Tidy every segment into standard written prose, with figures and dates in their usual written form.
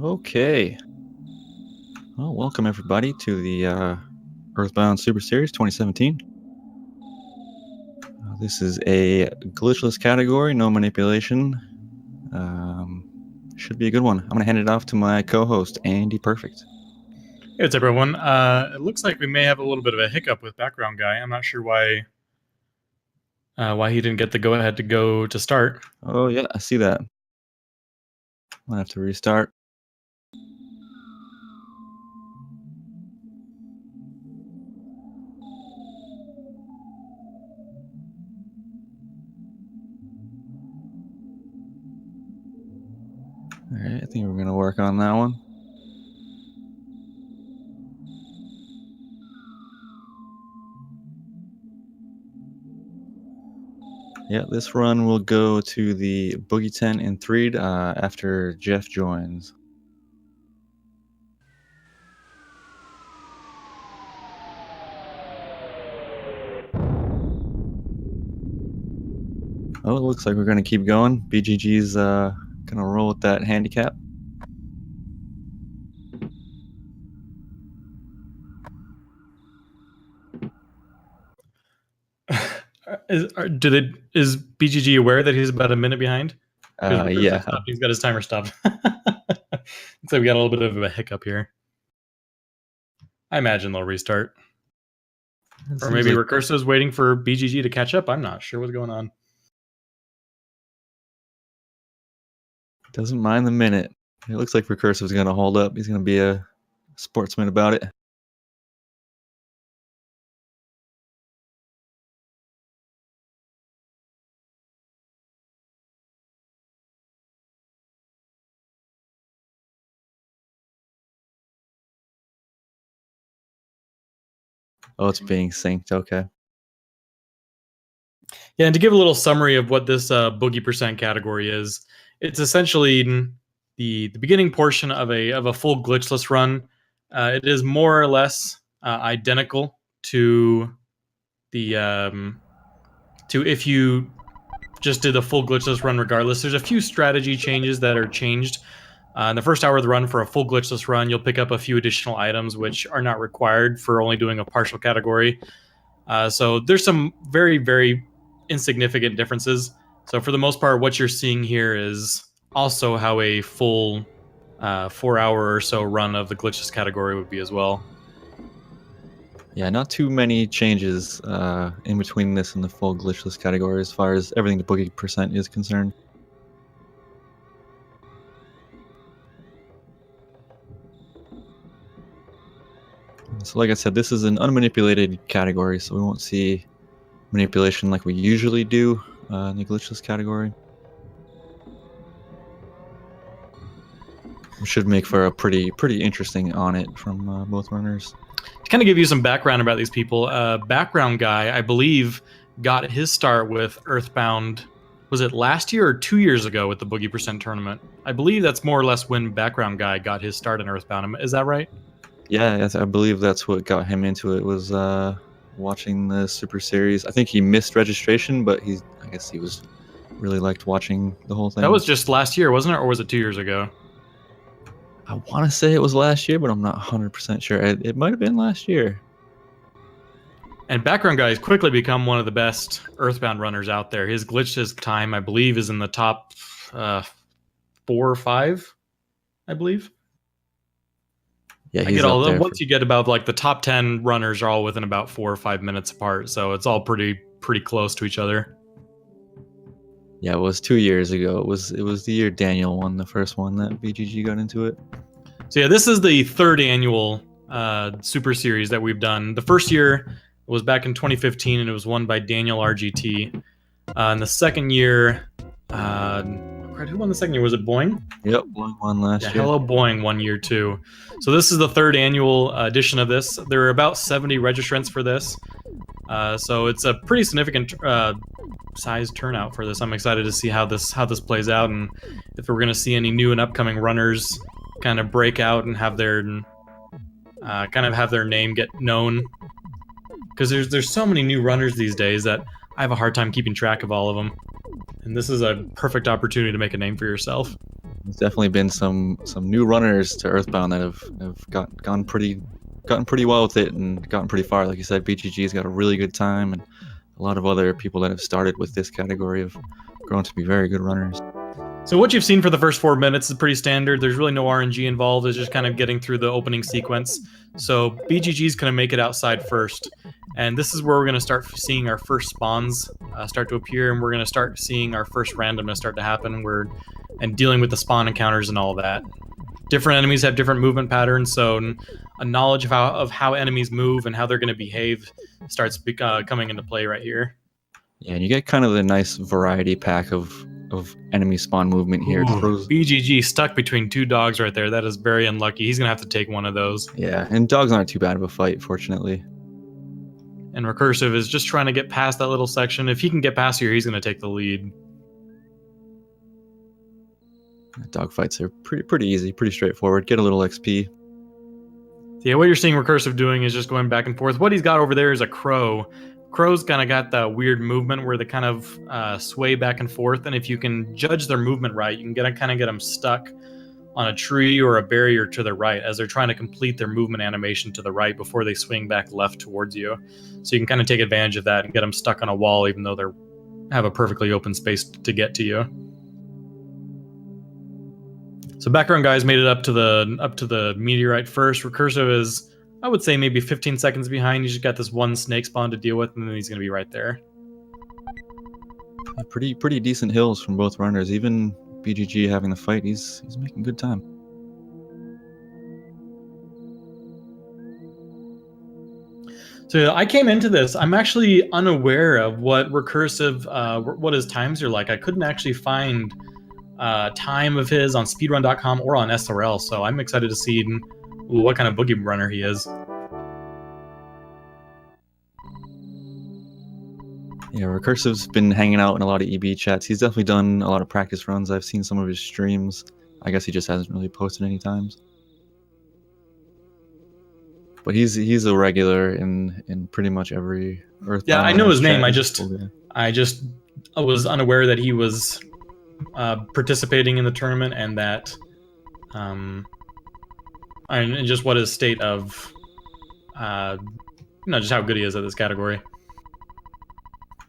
Okay. Well, welcome everybody to the EarthBound Super Series 2017. This is a glitchless category, no manipulation. Should be a good one. I'm going to hand it off to my co-host, Andy Perfect. Hey, what's up, everyone? It looks like we may have a little bit of a hiccup with Background Guy. I'm not sure why he didn't get the go-ahead to start. Oh, yeah, I see that. I'll have to restart. All right, I think we're going to work on that one. Yeah, this run will go to the Boogie tent in 3 after Jeff joins. Oh, it looks like we're going to keep going. BGG's going to roll with that handicap. Is BGG aware that he's about a minute behind? Yeah. He's got his timer stopped. So we got a little bit of a hiccup here. I imagine they'll restart. Or maybe Recursive is waiting for BGG to catch up. I'm not sure what's going on. Doesn't mind the minute. It looks like Recursive is going to hold up. He's going to be a sportsman about it. Oh, it's being synced. Okay. Yeah, and to give a little summary of what this boogie percent category is, it's essentially the beginning portion of a full glitchless run. It is more or less identical to the to if you just did the full glitchless run regardless. There's a few strategy changes that are changed. In the first hour of the run for a full glitchless run, you'll pick up a few additional items which are not required for only doing a partial category. So there's some very, very insignificant differences. So for the most part, what you're seeing here is also how a full 4 hour or so run of the glitchless category would be as well. Yeah, not too many changes in between this and the full glitchless category as far as everything the boogie percent is concerned. So like I said, this is an unmanipulated category, so we won't see manipulation like we usually do in the glitchless category. It should make for a pretty interesting on it from both runners. To kind of give you some background about these people, Background Guy, I believe, got his start with EarthBound. Was it last year or 2 years ago with the Boogie Percent tournament? I believe that's more or less when Background Guy got his start in EarthBound. Is that right? Yeah, I believe that's what got him into it, was watching the Super Series. I think he missed registration, but I guess he really liked watching the whole thing. That was just last year, wasn't it? Or was it 2 years ago? I want to say it was last year, but I'm not 100% sure. It might have been last year. And Background Guy has quickly become one of the best EarthBound runners out there. His glitches time, I believe, is in the top 4 or 5, I believe. Yeah, he's up there. Once you get about like the top 10 runners are all within about 4 or 5 minutes apart, so it's all pretty close to each other. Yeah, it was 2 years ago. It was the year Daniel won the first one that BGG got into it. So yeah, this is the 3rd annual Super Series that we've done. The first year was back in 2015, and it was won by Daniel RGT. And the second year, who won the second year? Was it Boing? Yep, Boing won last year. Hello Boing 1 year too. So this is the 3rd annual edition of this. There are about 70 registrants for this. So it's a pretty significant size turnout for this. I'm excited to see how this plays out, and if we're going to see any new and upcoming runners kind of break out and have their name get known. Because there's so many new runners these days that I have a hard time keeping track of all of them. And this is a perfect opportunity to make a name for yourself. There's definitely been some new runners to Earthbound that have gotten pretty well with it and gotten pretty far. Like you said, BGG's got a really good time, and a lot of other people that have started with this category have grown to be very good runners. So what you've seen for the first 4 minutes is pretty standard. There's really no RNG involved. It's just kind of getting through the opening sequence. So BGG's going to make it outside first. And this is where we're going to start seeing our first spawns start to appear, and we're going to start seeing our first randomness start to happen. And dealing with the spawn encounters and all that. Different enemies have different movement patterns, so a knowledge of how enemies move and how they're going to behave starts coming into play right here. Yeah, and you get kind of a nice variety pack of enemy spawn movement here. Ooh, BGG stuck between 2 dogs right there. That is very unlucky. He's going to have to take one of those. Yeah, and dogs aren't too bad of a fight, fortunately. And r3cursive is just trying to get past that little section. If he can get past here, he's going to take the lead. Dogfights are pretty easy, pretty straightforward. Get a little XP. Yeah, what you're seeing r3cursive doing is just going back and forth. What he's got over there is a crow. Crows kind of got that weird movement where they kind of sway back and forth, and if you can judge their movement right, you can kind of get them stuck on a tree or a barrier to the right as they're trying to complete their movement animation to the right before they swing back left towards you. So you can kind of take advantage of that and get them stuck on a wall even though they have a perfectly open space to get to you. So Backgroundguy's made it up to the meteorite first. r3cursive is, I would say, maybe 15 seconds behind. He's just got this one snake spawn to deal with, and then he's going to be right there. Yeah, pretty decent hills from both runners. Even BGG having the fight, he's making good time. So I came into this, I'm actually unaware of what r3cursive, what his times are like. I couldn't actually find time of his on speedrun.com or on SRL, so I'm excited to see what kind of boogie runner he is. Yeah, r3cursive's been hanging out in a lot of EB chats. He's definitely done a lot of practice runs. I've seen some of his streams. I guess he just hasn't really posted any times. But he's a regular in pretty much every Earthbound. Yeah, I know his name. I just was unaware that he was participating in the tournament, and that and just what his state of just how good he is at this category.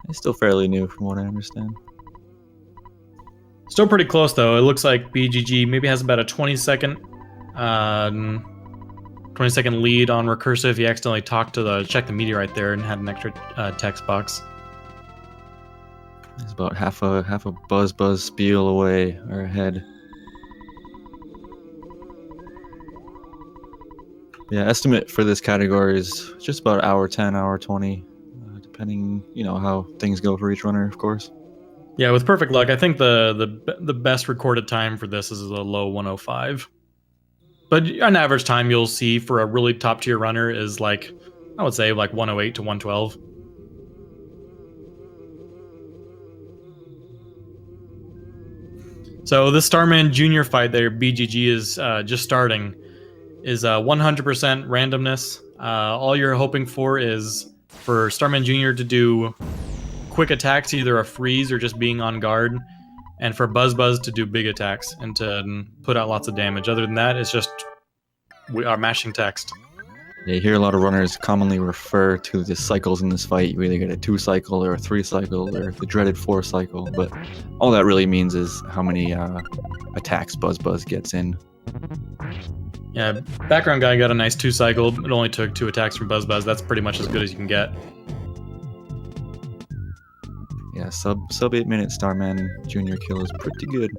He's still fairly new from what I understand. Still pretty close though. It looks like BGG maybe has about a 20-second lead on r3cursive. He accidentally checked the meteorite there and had an extra text box. He's about half a buzz spiel away or ahead. Yeah, estimate for this category is just about hour 10, hour 20, depending, how things go for each runner, of course. Yeah, with perfect luck, I think the best recorded time for this is a low 105. But an average time you'll see for a really top tier runner is I would say 108 to 112. So this Starman Junior fight there, BGG is just starting, is 100% randomness. All you're hoping for is for Starman Junior to do quick attacks, either a freeze or just being on guard, and for Buzz to do big attacks and to put out lots of damage. Other than that, it's just we are mashing text. Yeah, you hear a lot of runners commonly refer to the cycles in this fight. You either get a 2-cycle or a 3-cycle or the dreaded 4-cycle, but all that really means is how many attacks Buzz gets in. Yeah, Backgroundguy got a nice 2-cycle. It only took 2 attacks from Buzz. That's pretty much as good as you can get. Yeah, sub 8 minute Starman Junior kill is pretty good.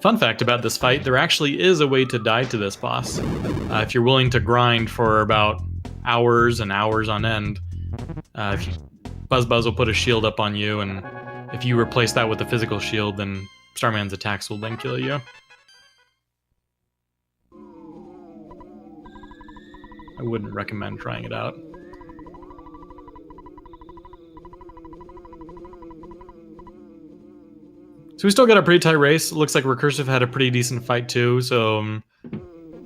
Fun fact about this fight, there actually is a way to die to this boss. If you're willing to grind for about hours and hours on end, Buzz will put a shield up on you, and if you replace that with a physical shield, then Starman's attacks will then kill you. I wouldn't recommend trying it out. So we still got a pretty tight race. Looks like r3cursive had a pretty decent fight too, so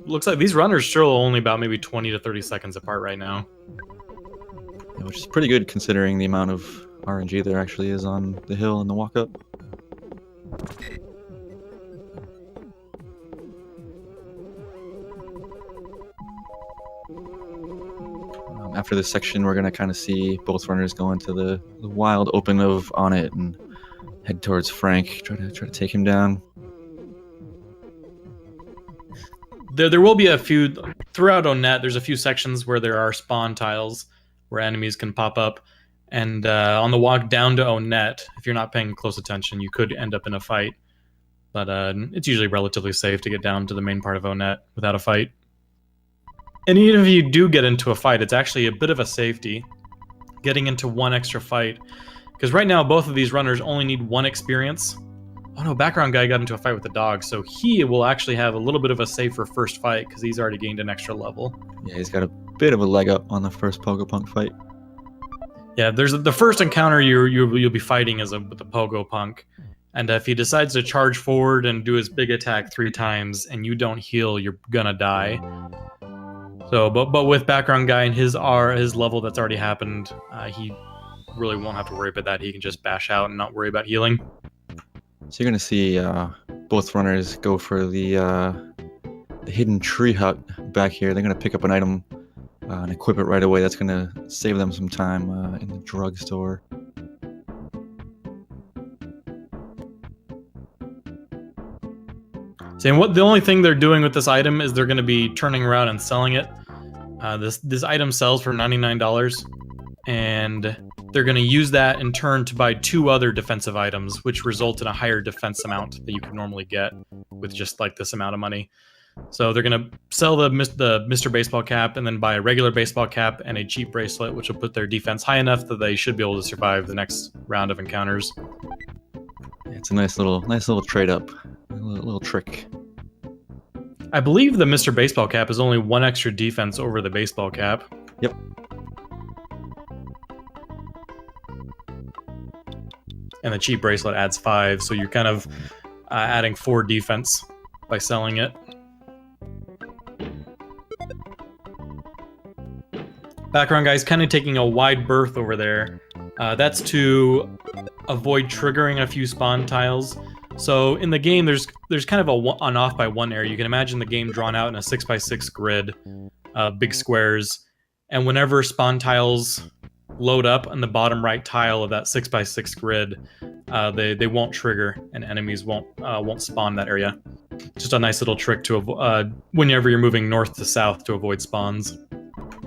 looks like these runners still only about maybe 20 to 30 seconds apart right now. Yeah, which is pretty good considering the amount of RNG there actually is on the hill in the walk up. After this section, we're gonna kind of see both runners go into the wild open of On It and head towards Frank. Try to take him down. There will be a few throughout Onet. There's a few sections where there are spawn tiles where enemies can pop up, and on the walk down to Onet, if you're not paying close attention, you could end up in a fight. But it's usually relatively safe to get down to the main part of Onet without a fight. And even if you do get into a fight, it's actually a bit of a safety getting into one extra fight, because right now both of these runners only need 1 experience. Oh no, Background Guy got into a fight with the dog, so he will actually have a little bit of a safer first fight because he's already gained an extra level. Yeah, he's got a bit of a leg up on the first Pogo Punk fight. Yeah, there's the first encounter you'll be fighting is with the Pogo Punk, and if he decides to charge forward and do his big attack 3 times and you don't heal, you're gonna die. So, but with Background Guy and his level that's already happened, he really won't have to worry about that. He can just bash out and not worry about healing. So you're gonna see both runners go for the hidden tree hut back here. They're gonna pick up an item and equip it right away. That's gonna save them some time in the drugstore. So the only thing they're doing with this item is they're going to be turning around and selling it. This item sells for $99, and they're going to use that in turn to buy 2 other defensive items, which result in a higher defense amount that you could normally get with just like this amount of money. So they're going to sell the Mr. Baseball cap and then buy a regular baseball cap and a cheap bracelet, which will put their defense high enough that they should be able to survive the next round of encounters. It's a nice little trade up, a little trick. I believe the Mr. Baseball cap is only 1 extra defense over the baseball cap. Yep. And the cheap bracelet adds 5, so you're kind of adding 4 defense by selling it. Background Guy's kind of taking a wide berth over there. That's to avoid triggering a few spawn tiles. So in the game, there's kind of an off by 1 area. You can imagine the game drawn out in a 6x6 grid, big squares, and whenever spawn tiles load up on the bottom right tile of that 6x6 grid, they won't trigger and enemies won't spawn that area. Just a nice little trick to whenever you're moving north to south to avoid spawns.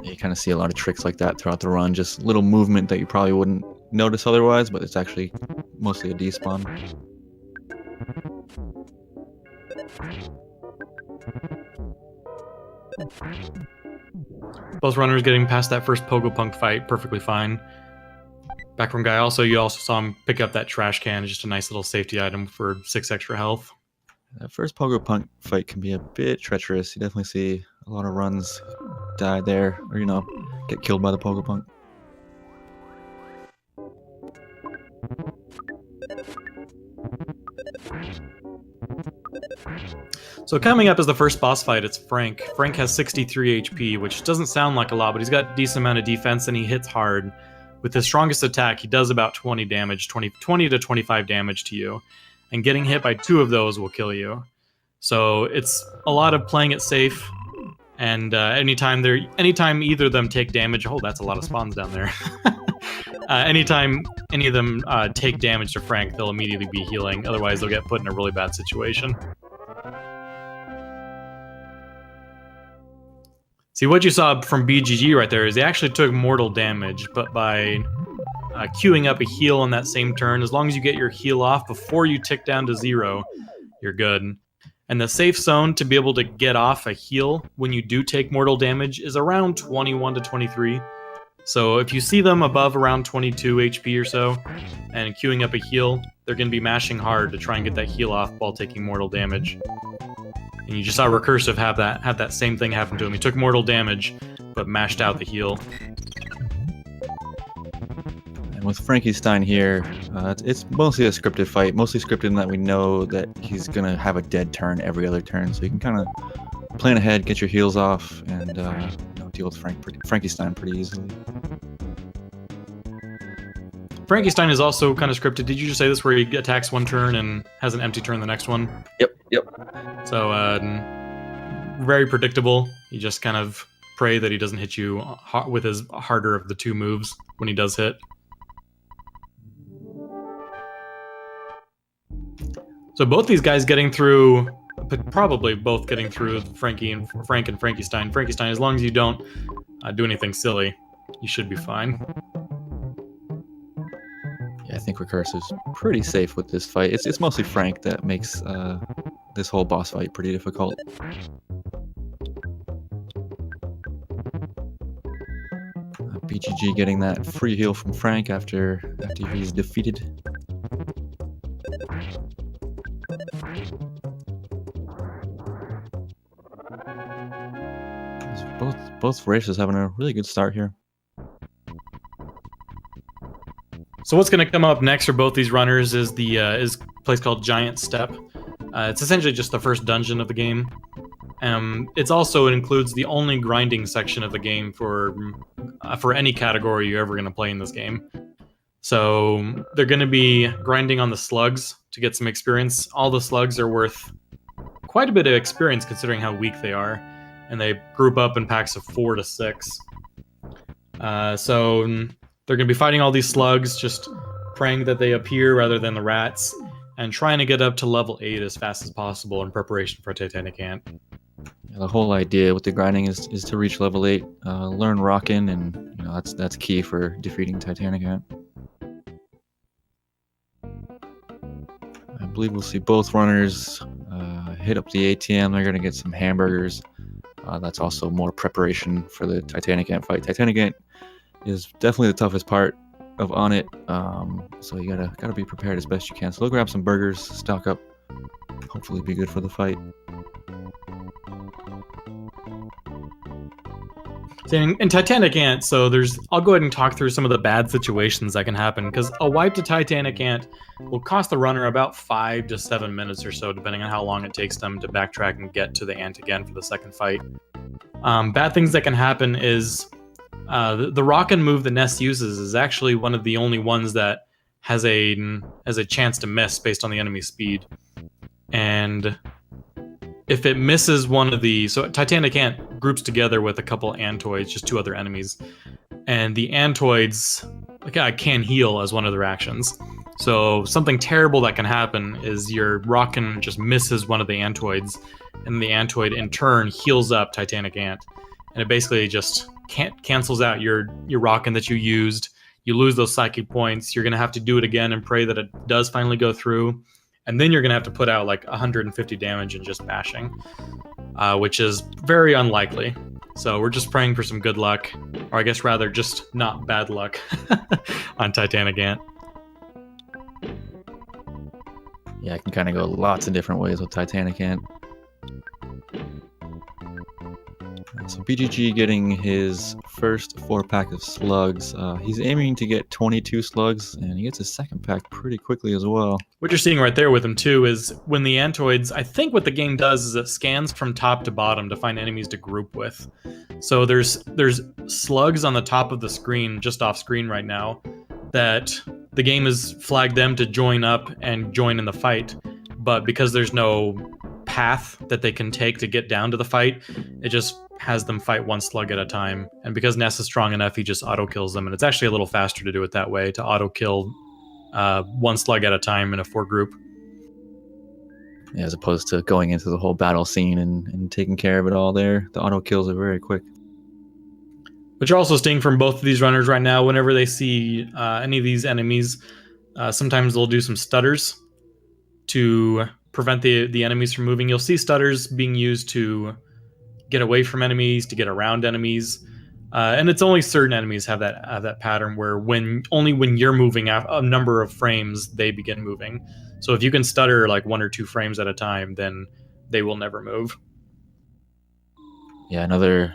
You kind of see a lot of tricks like that throughout the run. Just little movement that you probably wouldn't notice otherwise, but it's actually mostly a despawn. Both runners getting past that first Pogo Punk fight perfectly fine. Background Guy you also saw him pick up that trash can, just a nice little safety item for 6 extra health. That first Pogo Punk fight can be a bit treacherous. You definitely see a lot of runs die there, or get killed by the Pogo Punk. So coming up is the first boss fight. It's Frank. Frank has 63 HP, which doesn't sound like a lot, but he's got a decent amount of defense and he hits hard. With his strongest attack, he does about 20 damage, 20 to 25 damage to you. And getting hit by 2 of those will kill you. So it's a lot of playing it safe. And anytime either of them take damage, oh, that's a lot of spawns down there. Anytime any of them take damage to Frank, they'll immediately be healing. Otherwise, they'll get put in a really bad situation. See, what you saw from BGG right there is they actually took mortal damage, but by queuing up a heal on that same turn, as long as you get your heal off before you tick down to 0, you're good. And the safe zone to be able to get off a heal when you do take mortal damage is around 21 to 23. So if you see them above around 22 HP or so, and queuing up a heal, they're going to be mashing hard to try and get that heal off while taking mortal damage. And you just saw Recursive have that same thing happen to him. He took mortal damage, but mashed out the heal. And with Frankenstein here, it's mostly a scripted fight. Mostly scripted in that we know that he's going to have a dead turn every other turn. So you can kind of plan ahead, get your heals off, and deal with Frankenstein pretty easily. Frankenstein is also kind of scripted. Did you just say this where he attacks one turn and has an empty turn the next one? Yep. So very predictable. You just kind of pray that he doesn't hit you with his harder of the two moves when he does hit. So both these guys getting through, but probably both getting through Frank and Frankenstein. Frankenstein, as long as you don't do anything silly, you should be fine. Yeah, I think r3cursive's pretty safe with this fight. It's mostly Frank that makes this whole boss fight pretty difficult. BGG getting that free heal from Frank after he's defeated. Both races having a really good start here. So what's going to come up next for both these runners is the is a place called Giant Step. It's essentially just the first dungeon of the game. It includes the only grinding section of the game for any category you're ever going to play in this game. So they're going to be grinding on the slugs to get some experience. All the slugs are worth quite a bit of experience considering how weak they are, and they group up in packs of 4 to 6. So they're going to be fighting all these slugs, just praying that they appear rather than the rats, and trying to get up to level 8 as fast as possible in preparation for Titanic Ant. Yeah, the whole idea with the grinding is to reach level 8, learn rockin', and that's key for defeating Titanic Ant. I believe we'll see both runners hit up the ATM. They're going to get some hamburgers. That's also more preparation for the Titanic Ant fight. Titanic Ant is definitely the toughest part on it, so you gotta be prepared as best you can. So they'll grab some burgers, stock up, hopefully be good for the fight. In Titanic Ant, I'll go ahead and talk through some of the bad situations that can happen, because a wipe to Titanic Ant will cost the runner about 5 to 7 minutes or so, depending on how long it takes them to backtrack and get to the ant again for the second fight. Bad things that can happen is the rockin' move that Ness uses is actually one of the only ones that has a chance to miss based on the enemy's speed. And if it misses one of the... So Titanic Ant groups together with a couple Antoids, just 2 other enemies. And the Antoids can heal as one of their actions. So something terrible that can happen is your Rockin' just misses one of the Antoids, and the Antoid in turn heals up Titanic Ant. And it basically just cancels out your Rockin' that you used. You lose those psychic points. You're going to have to do it again and pray that it does finally go through. And then you're going to have to put out like 150 damage in just bashing, which is very unlikely. So we're just praying for some good luck, or I guess rather just not bad luck on Titanic Ant. Yeah, I can kind of go lots of different ways with Titanic Ant. So BGG getting his first 4-pack of slugs. He's aiming to get 22 slugs, and he gets his second pack pretty quickly as well. What you're seeing right there with him too is when the Antoids, I think what the game does is it scans from top to bottom to find enemies to group with. So there's slugs on the top of the screen, just off screen right now, that the game has flagged them to join up and join in the fight. But because there's no path that they can take to get down to the fight, it just has them fight one slug at a time. And because Ness is strong enough, he just auto kills them, and it's actually a little faster to do it that way, to auto kill one slug at a time in a 4 group. Yeah, as opposed to going into the whole battle scene and taking care of it all there. The auto kills are very quick. But you're also seeing from both of these runners right now, whenever they see any of these enemies, sometimes they'll do some stutters to prevent the enemies from moving. You'll see stutters being used to get away from enemies, to get around enemies, and it's only certain enemies have that pattern where only when you're moving a number of frames, they begin moving. So if you can stutter like 1 or 2 frames at a time, then they will never move. Yeah, another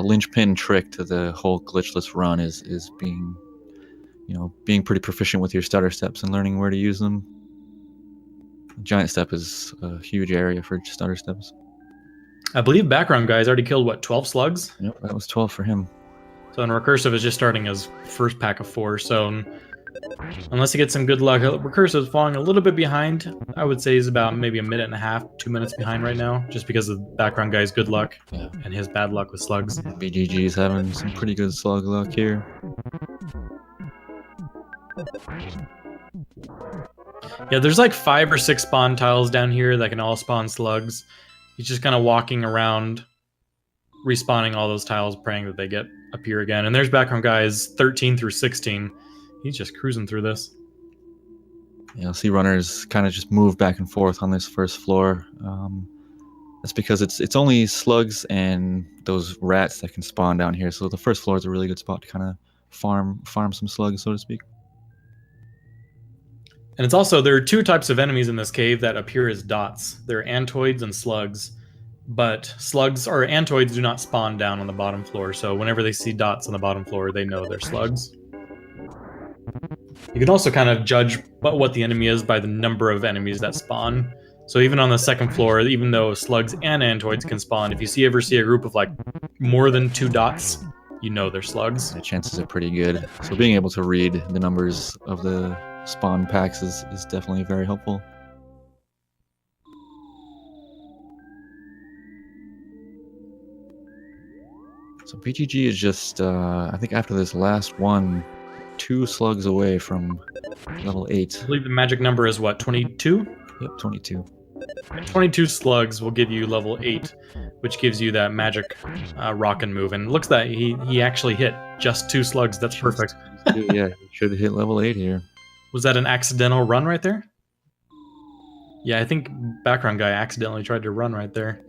linchpin trick to the whole glitchless run is being pretty proficient with your stutter steps and learning where to use them. Giant Step is a huge area for stutter steps. I believe Backgroundguy already killed 12 slugs? Yep, that was 12 for him. So r3cursive is just starting his first pack of 4. So Unless he gets some good luck. Recursive's falling a little bit behind. I would say he's about maybe a minute and a half, 2 minutes behind right now, just because of Background Guy's good luck and his bad luck with slugs. BGG's having some pretty good slug luck here. Yeah, there's like 5 or 6 spawn tiles down here that can all spawn slugs. He's just kind of walking around, respawning all those tiles, praying that they appear again. And there's Background Guy's 13 through 16. He's just cruising through this. You'll see runners kind of just move back and forth on this first floor. That's because it's only slugs and those rats that can spawn down here. So the first floor is a really good spot to kind of farm some slugs, so to speak. And it's also, there are 2 types of enemies in this cave that appear as dots. There are antoids and slugs. But slugs or antoids do not spawn down on the bottom floor. So whenever they see dots on the bottom floor, they know they're slugs. You can also kind of judge what the enemy is by the number of enemies that spawn. So even on the second floor, even though slugs and antoids can spawn, if you ever see a group of like more than 2 dots, you know they're slugs. The chances are pretty good. So being able to read the numbers of the spawn packs is definitely very helpful. So BGG is just, I think after this last one, 2 slugs away from level 8. I believe the magic number is what, 22? Yep, 22. 22 slugs will give you level 8, which gives you that magic rockin' move. And it looks like he actually hit just 2 slugs. That's perfect. Yeah, he should hit level 8 here. Was that an accidental run right there? Yeah, I think Background Guy accidentally tried to run right there.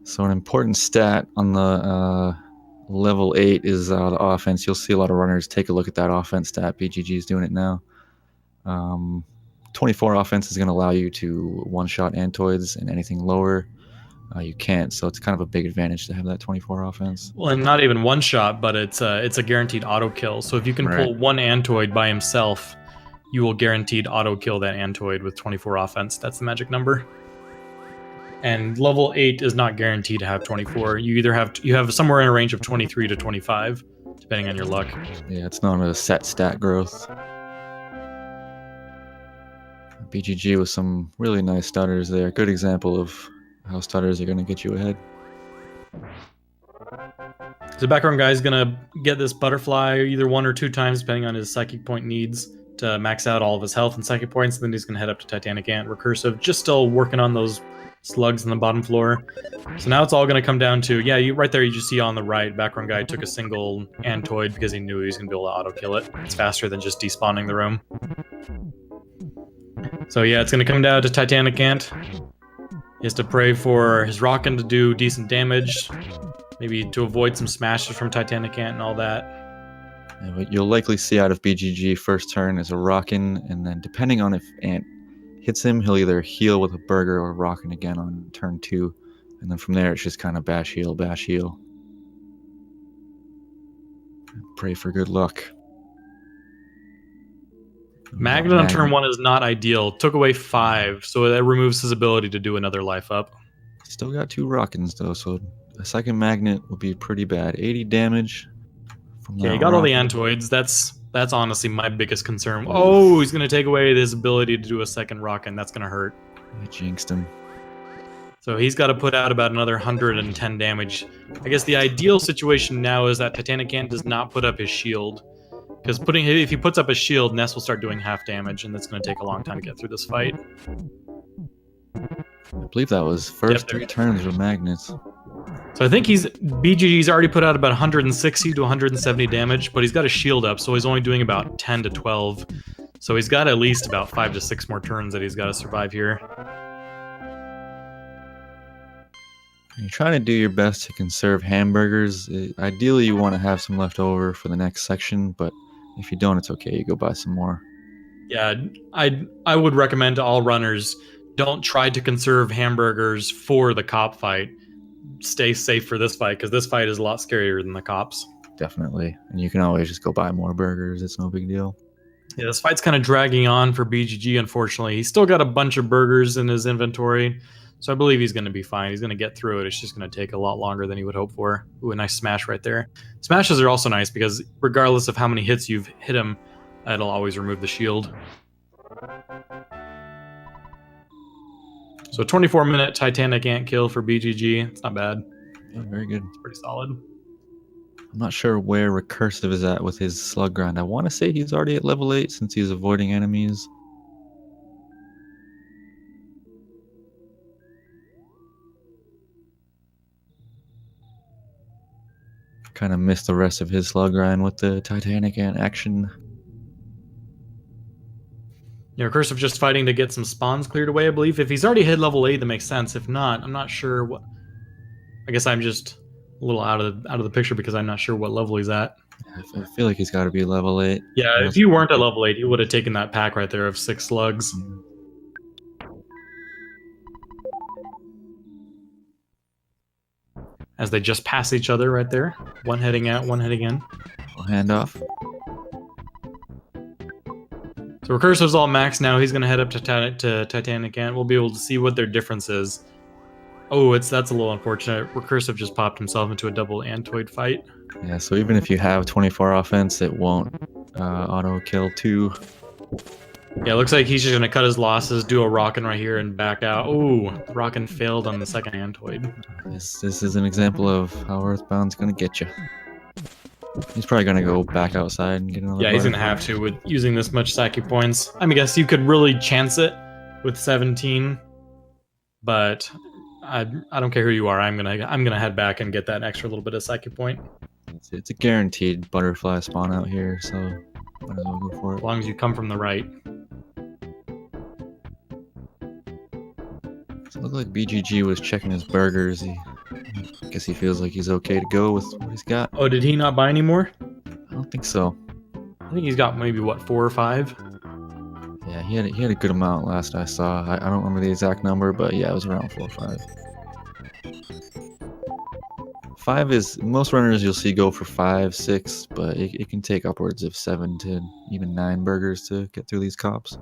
So an important stat on the level 8 is the offense. You'll see a lot of runners take a look at that offense stat. BGG is doing it now. 24 offense is going to allow you to one-shot antoids, and anything lower you can't. So it's kind of a big advantage to have that 24 offense. Well, and not even one shot, but it's a guaranteed auto kill. So if you can pull one antoid by himself, you will guaranteed auto kill that antoid with 24 offense. That's the magic number. And level 8 is not guaranteed to have 24. You either have somewhere in a range of 23 to 25, depending on your luck. Yeah, it's not a set stat growth. BGG with some really nice stutters there. Good example of how stutters are going to get you ahead. The Background Guy is going to get this butterfly either 1 or 2 times, depending on his psychic point needs, to max out all of his health and psychic points. And then he's going to head up to Titanic Ant. Recursive, just still working on those slugs on the bottom floor. So now it's all going to come down to, right there you just see on the right, Background Guy took a single antoid because he knew he was going to be able to auto kill it. It's faster than just despawning the room. So yeah, it's going to come down to Titanic Ant. He has to pray for his Rockin' to do decent damage, maybe to avoid some smashes from Titanic Ant and all that. Yeah, what you'll likely see out of BGG first turn is a Rockin', and then depending on if Ant hits him, he'll either heal with a burger or Rockin' again on turn 2. And then from there, it's just kind of bash heal, bash heal. Pray for good luck. Magnet on turn 1 is not ideal. Took away 5, so that removes his ability to do another life up. Still got 2 Rockins though, so a second Magnet would be pretty bad. 80 damage. Yeah, he got all the antoids. That's honestly my biggest concern. Oh, he's going to take away his ability to do a second Rockin'. That's going to hurt. I jinxed him. So he's got to put out about another 110 damage. I guess the ideal situation now is that Titanic Ant does not put up his shield. Because if he puts up a shield, Ness will start doing half damage, and that's going to take a long time to get through this fight. I believe that was first 3 turns with magnets. So I think BGG's already put out about 160 to 170 damage, but he's got a shield up, so he's only doing about 10 to 12. So he's got at least about 5 to 6 more turns that he's got to survive here. You're trying to do your best to conserve hamburgers. Ideally, you want to have some left over for the next section, but if you don't, it's okay. You go buy some more. Yeah, I would recommend to all runners, don't try to conserve hamburgers for the cop fight. Stay safe for this fight, because this fight is a lot scarier than the cops. Definitely. And you can always just go buy more burgers. It's no big deal. Yeah, this fight's kind of dragging on for BGG, unfortunately. He's still got a bunch of burgers in his inventory, So I believe he's going to be fine. He's going to get through it. It's just going to take a lot longer than he would hope for. Ooh, a nice smash right there. Smashes are also nice because regardless of how many hits you've hit him, it'll always remove the shield. So 24-minute Titanic Ant kill for BGG. It's not bad. Yeah, very good. It's pretty solid. I'm not sure where Recursive is at with his slug grind. I want to say he's already at level 8 since he's avoiding enemies. Kind of missed the rest of his slug grind with the Titanic Ant action. Yeah, Recursive just fighting to get some spawns cleared away, I believe. If he's already hit level 8, that makes sense. If not, I'm not sure what... I guess I'm just a little out of the picture because I'm not sure what level he's at. I feel like he's got to be level 8. Yeah, if you weren't at level 8, you would have taken that pack right there of 6 slugs. As they just pass each other right there. One heading out, one heading in. Handoff. So Recursive's all maxed now. He's going to head up to Titanic Ant. We'll be able to see what their difference is. Oh, that's a little unfortunate. Recursive just popped himself into a double Antoid fight. Yeah, so even if you have 24 offense, it won't auto kill 2. Yeah, it looks like he's just going to cut his losses, do a Rockin' right here, and back out. Oh, Rockin' failed on the second Antoid. This is an example of how Earthbound's going to get you. He's probably going to go back outside and get another Yeah, he's going to butterfly. have to with using this much Psychic points. I mean, I guess you could really chance it with 17, but I don't care who you are. I'm gonna head back and get that extra little bit of Psychic point. It's a guaranteed butterfly spawn out here, so might as well go for it. As long as you come from the right. So it looked like BGG was checking his burgers. I guess he feels like he's okay to go with what he's got. Oh, did he not buy any more? I don't think so. I think he's got maybe, what, 4 or 5? Yeah, he had a good amount last I saw. I don't remember the exact number, but yeah, it was around 4 or 5. 5 is, most runners you'll see go for 5, 6, but it can take upwards of 7 to even 9 burgers to get through these cops.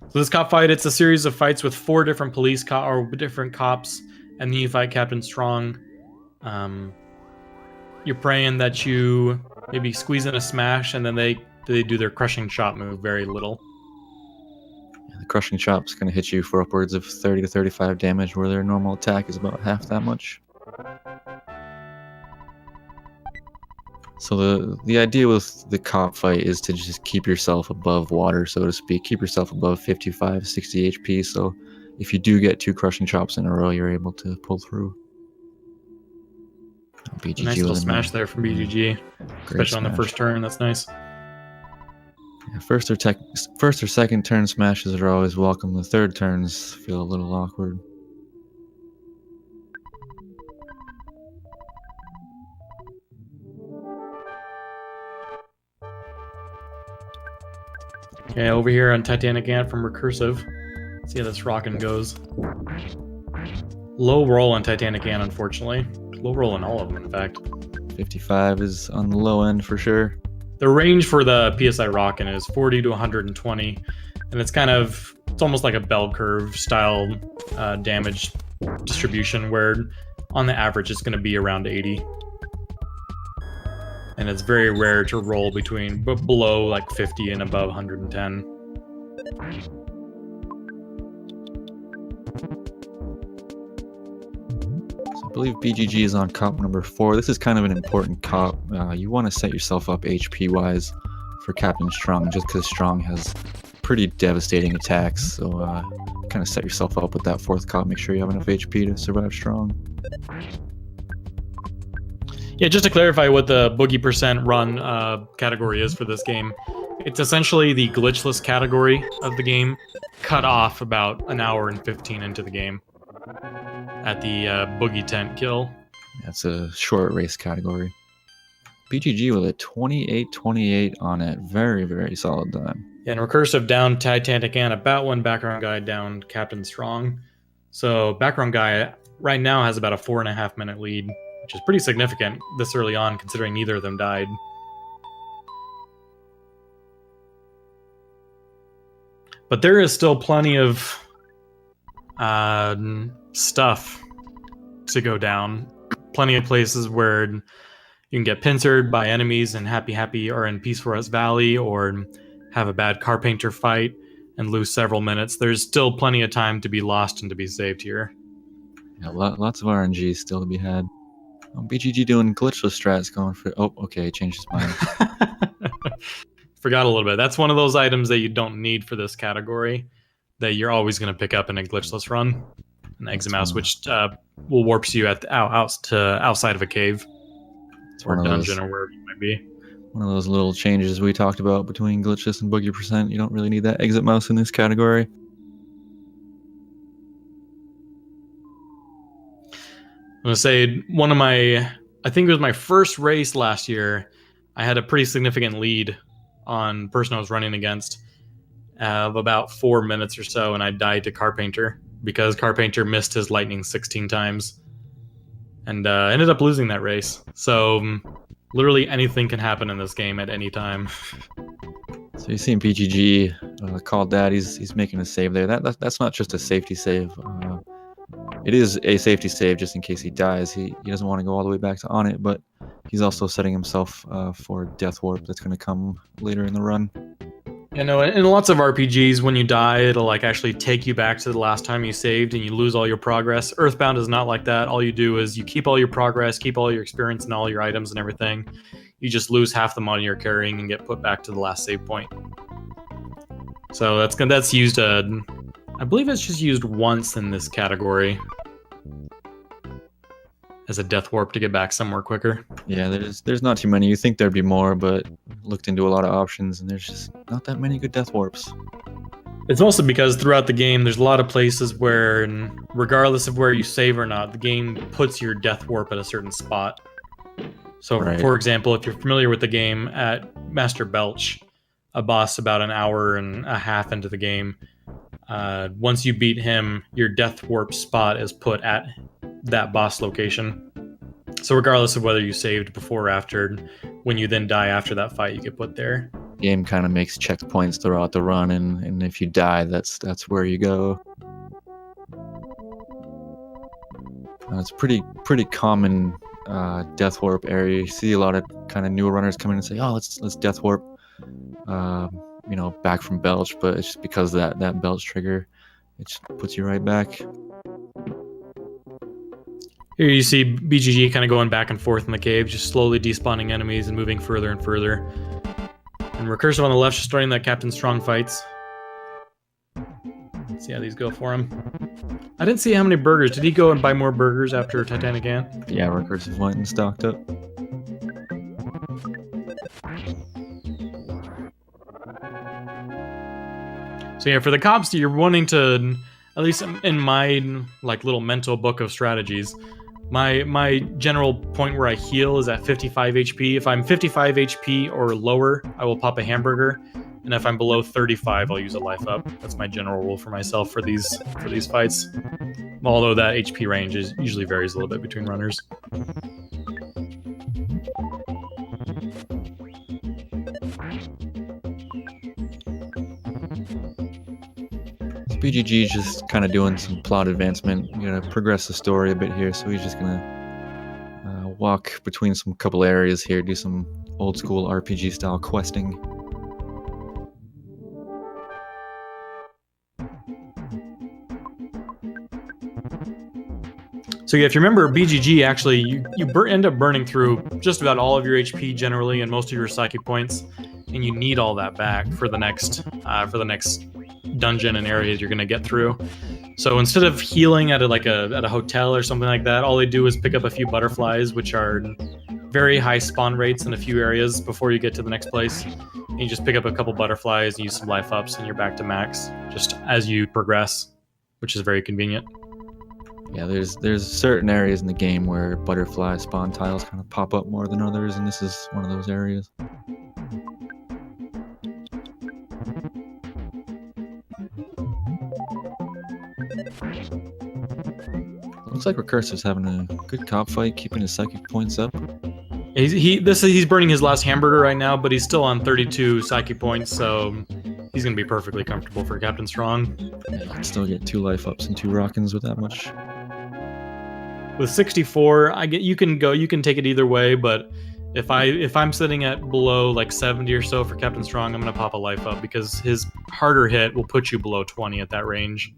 So this cop fight, it's a series of fights with 4 different or different cops, and then you fight Captain Strong. You're praying that you maybe squeeze in a smash, and then they do their crushing chop move very little. Yeah, the crushing chop's going to hit you for upwards of 30 to 35 damage, where their normal attack is about half that much. So the idea with the cop fight is to just keep yourself above water, so to speak. Keep yourself above 55, 60 HP, so if you do get 2 crushing chops in a row, you're able to pull through. BGG Nice little smash there from BGG, especially on the first turn. That's nice. Yeah, first or second turn smashes are always welcome. The third turns feel a little awkward. Okay, over here on Titanic Ant from Recursive. Let's see how this rockin' goes. Low roll on Titanic Ant, unfortunately. Low roll on all of them, in fact. 55 is on the low end for sure. The range for the PSI Rockin' is 40 to 120, and it's almost like a bell curve style damage distribution, where on the average it's going to be around 80. And it's very rare to roll below like 50 and above 110. So I believe BGG is on cop number 4. This is kind of an important cop. You want to set yourself up HP wise for Captain Strong, just because Strong has pretty devastating attacks. So kind of set yourself up with that 4th cop. Make sure you have enough HP to survive Strong. Yeah, just to clarify what the Boogie percent run category is for this game, it's essentially the glitchless category of the game, cut off about an hour and 15 into the game at the Boogie tent kill. That's a short race category. BGG with a 28-28 on it. Very, very solid time. Yeah, and Recursive down Titanic Ant about when Background Guy down Captain Strong. So Background Guy right now has about a 4.5 minute lead, which is pretty significant this early on, considering neither of them died. But there is still plenty of stuff to go down. Plenty of places where you can get pincered by enemies in Happy or in Peaceful Rest Valley, or have a bad carpenter fight and lose several minutes. There's still plenty of time to be lost and to be saved here. Yeah, lots of RNG still to be had. Oh, BGG doing glitchless strats going for... Oh, okay, changed his mind. Forgot a little bit. That's one of those items that you don't need for this category, that you're always going to pick up in a glitchless run. An Exomouse, which will warps you at outside of a cave or dungeon or wherever you might be. One of those little changes we talked about between glitchless and boogie percent. You don't really need that exit mouse in this category. I'm going to say I think it was my first race last year. I had a pretty significant lead on the person I was running against of about 4 minutes or so, and I died to Carpenter because Carpenter missed his lightning 16 times and ended up losing that race. So literally anything can happen in this game at any time. So you've seen BGG called that. He's making a save there. That's not just a safety save. It is a safety save just in case he dies. He doesn't want to go all the way back to on it, but he's also setting himself for death warp that's going to come later in the run. You know, in lots of RPGs, when you die, it'll like actually take you back to the last time you saved and you lose all your progress. EarthBound is not like that. All you do is you keep all your progress, keep all your experience and all your items and everything. You just lose half the money you're carrying and get put back to the last save point. So that's used, I believe it's just used once in this category as a death warp to get back somewhere quicker. Yeah, there's not too many. You think there'd be more, but looked into a lot of options and there's just not that many good death warps. It's mostly because throughout the game there's a lot of places where, regardless of where you save or not, the game puts your death warp at a certain spot. So right. For example, if you're familiar with the game, at Master Belch, a boss about an hour and a half into the game, once you beat him, your death warp spot is put at that boss location. So regardless of whether you saved before or after, when you then die after that fight, you get put there. Game kind of makes checkpoints throughout the run, and if you die, that's where you go. It's pretty common death warp area. You see a lot of kind of newer runners come in and say, "Oh, let's death warp." Back from Belch, but it's just because of that Belch trigger, it just puts you right back. Here you see BGG kind of going back and forth in the cave, just slowly despawning enemies and moving further and further. And r3cursive on the left, just starting that Captain Strong fights. Let's see how these go for him. I didn't see how many burgers. Did he go and buy more burgers after Titanic Ann? Yeah, r3cursive went and stocked up. So yeah, for the cops, you're wanting to, at least in my little mental book of strategies, my general point where I heal is at 55 HP. If I'm 55 HP or lower, I will pop a hamburger, and if I'm below 35, I'll use a life up. That's my general rule for myself for these fights. Although that HP range usually varies a little bit between runners. BGG just kind of doing some plot advancement. You're gonna progress the story a bit here, so he's just gonna walk between some couple areas here, do some old school RPG style questing. So yeah, if you remember, BGG actually you end up burning through just about all of your HP generally and most of your psychic points, and you need all that back for the next dungeon and areas you're going to get through. So instead of healing at a hotel or something like that, all they do is pick up a few butterflies, which are very high spawn rates in a few areas before you get to the next place. And you just pick up a couple butterflies, use some life ups, and you're back to max just as you progress, which is very convenient. Yeah, there's certain areas in the game where butterfly spawn tiles kind of pop up more than others, and this is one of those areas. Looks like r3cursive's having a good cop fight, keeping his psychic points up. He's burning his last hamburger right now, but he's still on 32 psychic points, so He's gonna be perfectly comfortable for Captain Strong. Yeah, I can still get 2 life ups and 2 rockins with that much. With 64, you can take it either way, but if I'm sitting at below like 70 or so for Captain Strong, I'm gonna pop a life up because his harder hit will put you below 20 at that range.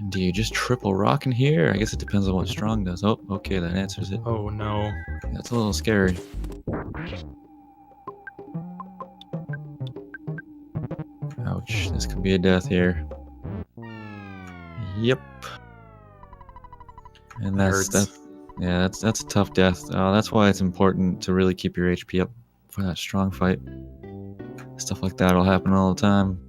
Do you just triple rock in here? I guess it depends on what Strong does. Oh, okay, that answers it. Oh no. That's a little scary. Ouch, this could be a death here. Yep. And that's a tough death. That's why it's important to really keep your HP up for that Strong fight. Stuff like that will happen all the time.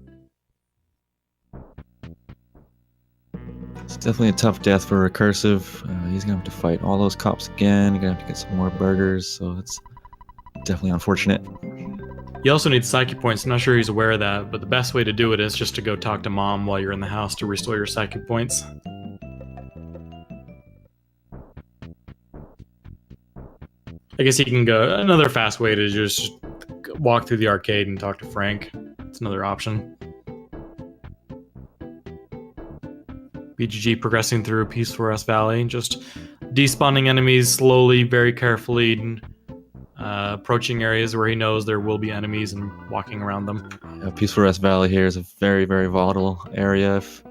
It's definitely a tough death for Recursive. He's gonna have to fight all those cops again. You're gonna have to get some more burgers, so it's definitely unfortunate. He also needs psychic points. I'm not sure he's aware of that, but the best way to do it is just to go talk to Mom while you're in the house to restore your psychic points. I guess he can go. Another fast way to just walk through the arcade and talk to Frank. It's another option. BGG progressing through Peaceful Rest Valley, just despawning enemies slowly, very carefully, approaching areas where he knows there will be enemies and walking around them. Yeah, Peaceful Rest Valley here is a very, very volatile area. If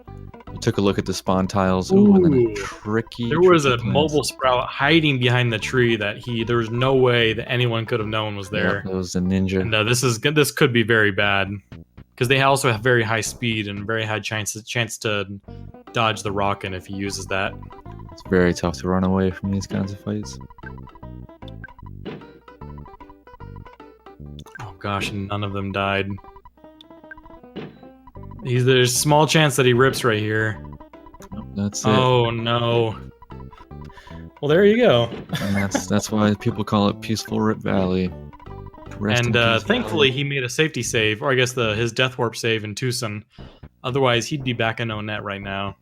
you took a look at the spawn tiles, and then a tricky. There was a mobile sprout hiding behind the tree that there was no way that anyone could have known was there. Yeah, it was a ninja. And this could be very bad because they also have very high speed and very high chance to dodge the rocket if he uses that. It's very tough to run away from these kinds of fights. Oh gosh, and none of them died. There's a small chance that he rips right here. That's it. Oh no. Well, there you go. And that's why people call it Peaceful Rip Valley. And thankfully he made a safety save, or I guess his Death Warp save in Tucson. Otherwise, he'd be back in O-Net right now.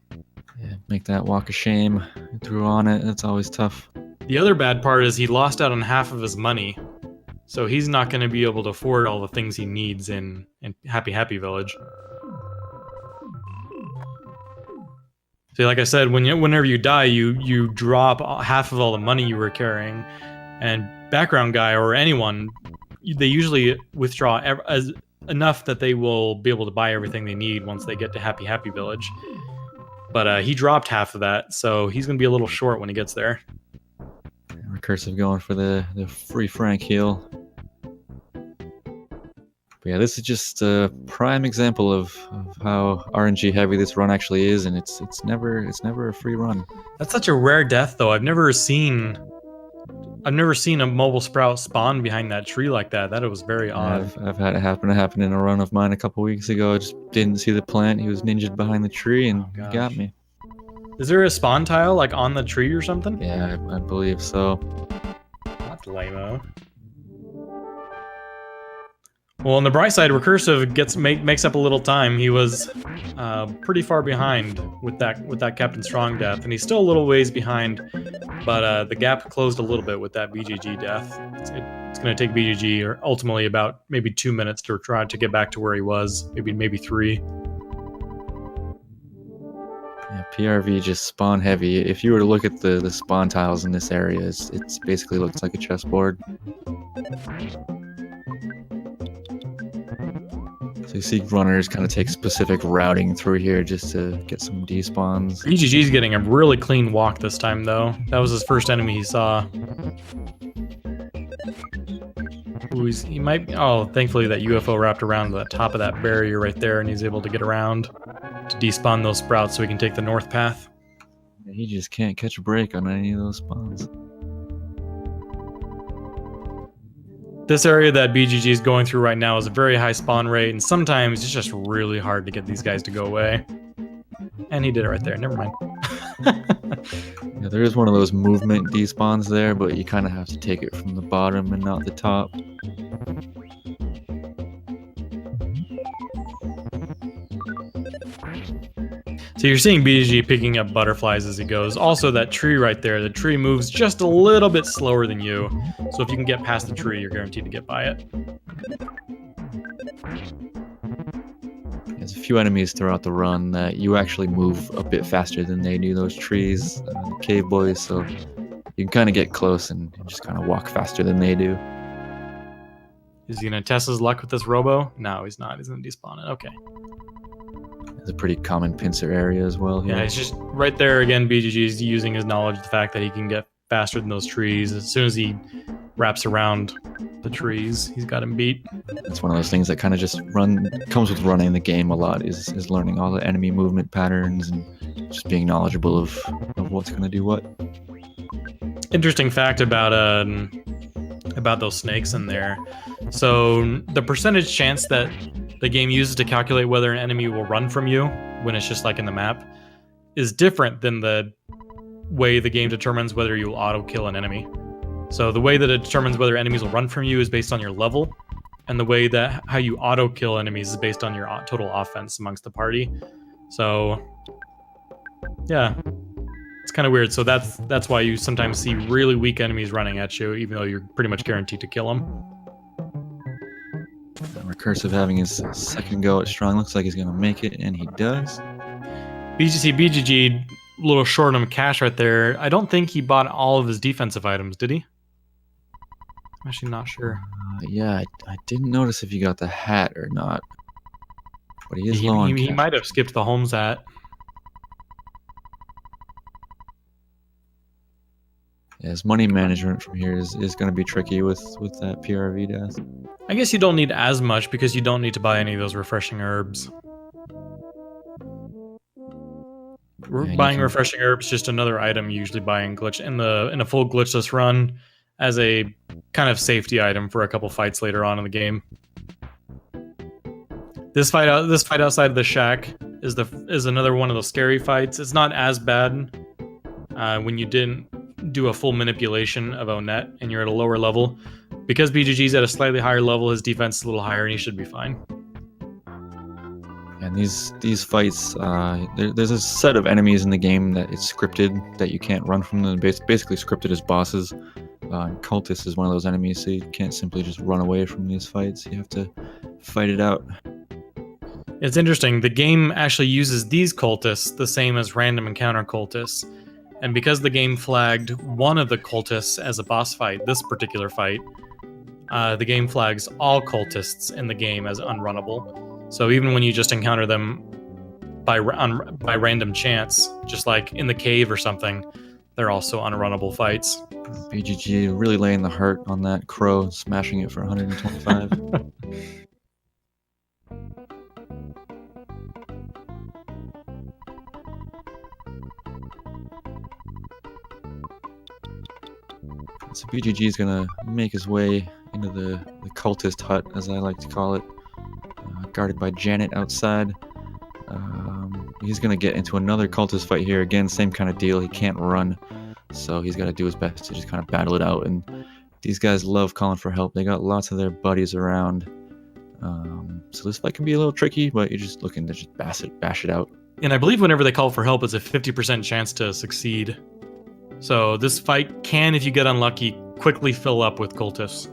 Yeah, make that walk of shame. Threw on it. That's always tough. The other bad part is he lost out on half of his money. So he's not going to be able to afford all the things he needs in Happy Village. See, like I said, whenever you die, you drop half of all the money you were carrying. And Background Guy or anyone, they usually withdraw enough that they will be able to buy everything they need once they get to Happy Village. But he dropped half of that, so he's going to be a little short when he gets there. Recursive going for the free Frank heal. But yeah, this is just a prime example of how RNG heavy this run actually is, and it's never a free run. That's such a rare death, though. I've never seen a mobile sprout spawn behind that tree like that. That was very odd. I've had it happen in a run of mine a couple weeks ago. I just didn't see the plant. He was ninja'd behind the tree and he got me. Is there a spawn tile like on the tree or something? Yeah, I believe so. That's lame-o. Well, on the bright side, Recursive makes up a little time. He was pretty far behind with that Captain Strong death, and he's still a little ways behind, but the gap closed a little bit with that BGG death. It's going to take BGG or ultimately about maybe 2 minutes to try to get back to where he was, maybe 3. Yeah, PRV just spawn heavy. If you were to look at the spawn tiles in this area, it basically looks like a chessboard. So you see runners kind of take specific routing through here just to get some despawns. BGG's getting a really clean walk this time, though. That was his first enemy he saw. Ooh, he might... Oh, thankfully that UFO wrapped around the top of that barrier right there, and he's able to get around to despawn those sprouts so he can take the north path. He just can't catch a break on any of those spawns. This area that BGG is going through right now is a very high spawn rate, and sometimes it's just really hard to get these guys to go away. And he did it right there. Never mind. Yeah, there is one of those movement despawns there, but you kind of have to take it from the bottom and not the top. So you're seeing BGG picking up butterflies as he goes. Also, that tree right there, the tree moves just a little bit slower than you. So if you can get past the tree, you're guaranteed to get by it. There's a few enemies throughout the run that you actually move a bit faster than they do, those trees, the cave boys, so you can kind of get close and just kind of walk faster than they do. Is he going to test his luck with this robo? No, he's not. He's going to despawn it. Okay. It's a pretty common pincer area as well here. Yeah, it's just right there again. BGG is using his knowledge of the fact that he can get faster than those trees. As soon as he wraps around the trees, he's got him beat. It's one of those things that kind of just comes with running the game a lot, is learning all the enemy movement patterns and just being knowledgeable of what's going to do what. Interesting fact about those snakes in there. So the percentage chance that the game uses to calculate whether an enemy will run from you when it's just like in the map is different than the way the game determines whether you will auto kill an enemy. So the way that it determines whether enemies will run from you is based on your level, and the way that how you auto kill enemies is based on your total offense amongst the party. So yeah, it's kind of weird. So that's why you sometimes see really weak enemies running at you, even though you're pretty much guaranteed to kill them. r3cursive having his second go at strong. Looks like he's going to make it, and he does. BGG, a little short on cash right there. I don't think he bought all of his defensive items, did he? I'm actually not sure. Yeah, I didn't notice if he got the hat or not. But he is low on cash. He might have skipped the Holmes hat. Yeah, his money management from here is going to be tricky with that PRV death. I guess you don't need as much because you don't need to buy any of those refreshing herbs. Buying refreshing herbs just another item you usually buy in glitch in a full glitchless run as a kind of safety item for a couple fights later on in the game. This fight outside of the shack is another one of those scary fights. It's not as bad when you didn't do a full manipulation of Onet and you're at a lower level. Because BGG's at a slightly higher level, his defense is a little higher and he should be fine. And these fights, there's a set of enemies in the game that it's scripted, that you can't run from them. Basically scripted as bosses. Cultist is one of those enemies, so you can't simply just run away from these fights. You have to fight it out. It's interesting. The game actually uses these cultists the same as random encounter cultists. And because the game flagged one of the cultists as a boss fight, this particular fight, the game flags all cultists in the game as unrunnable. So even when you just encounter them by random chance, just like in the cave or something, they're also unrunnable fights. BGG really laying the heart on that crow, smashing it for 125. So BGG is going to make his way into the cultist hut, as I like to call it, guarded by Janet outside. He's going to get into another cultist fight here. Again, same kind of deal. He can't run, so he's got to do his best to just kind of battle it out. And these guys love calling for help. They got lots of their buddies around. So this fight can be a little tricky, but you're just looking to just bash it out. And I believe whenever they call for help, it's a 50% chance to succeed. So this fight can, if you get unlucky, quickly fill up with cultists.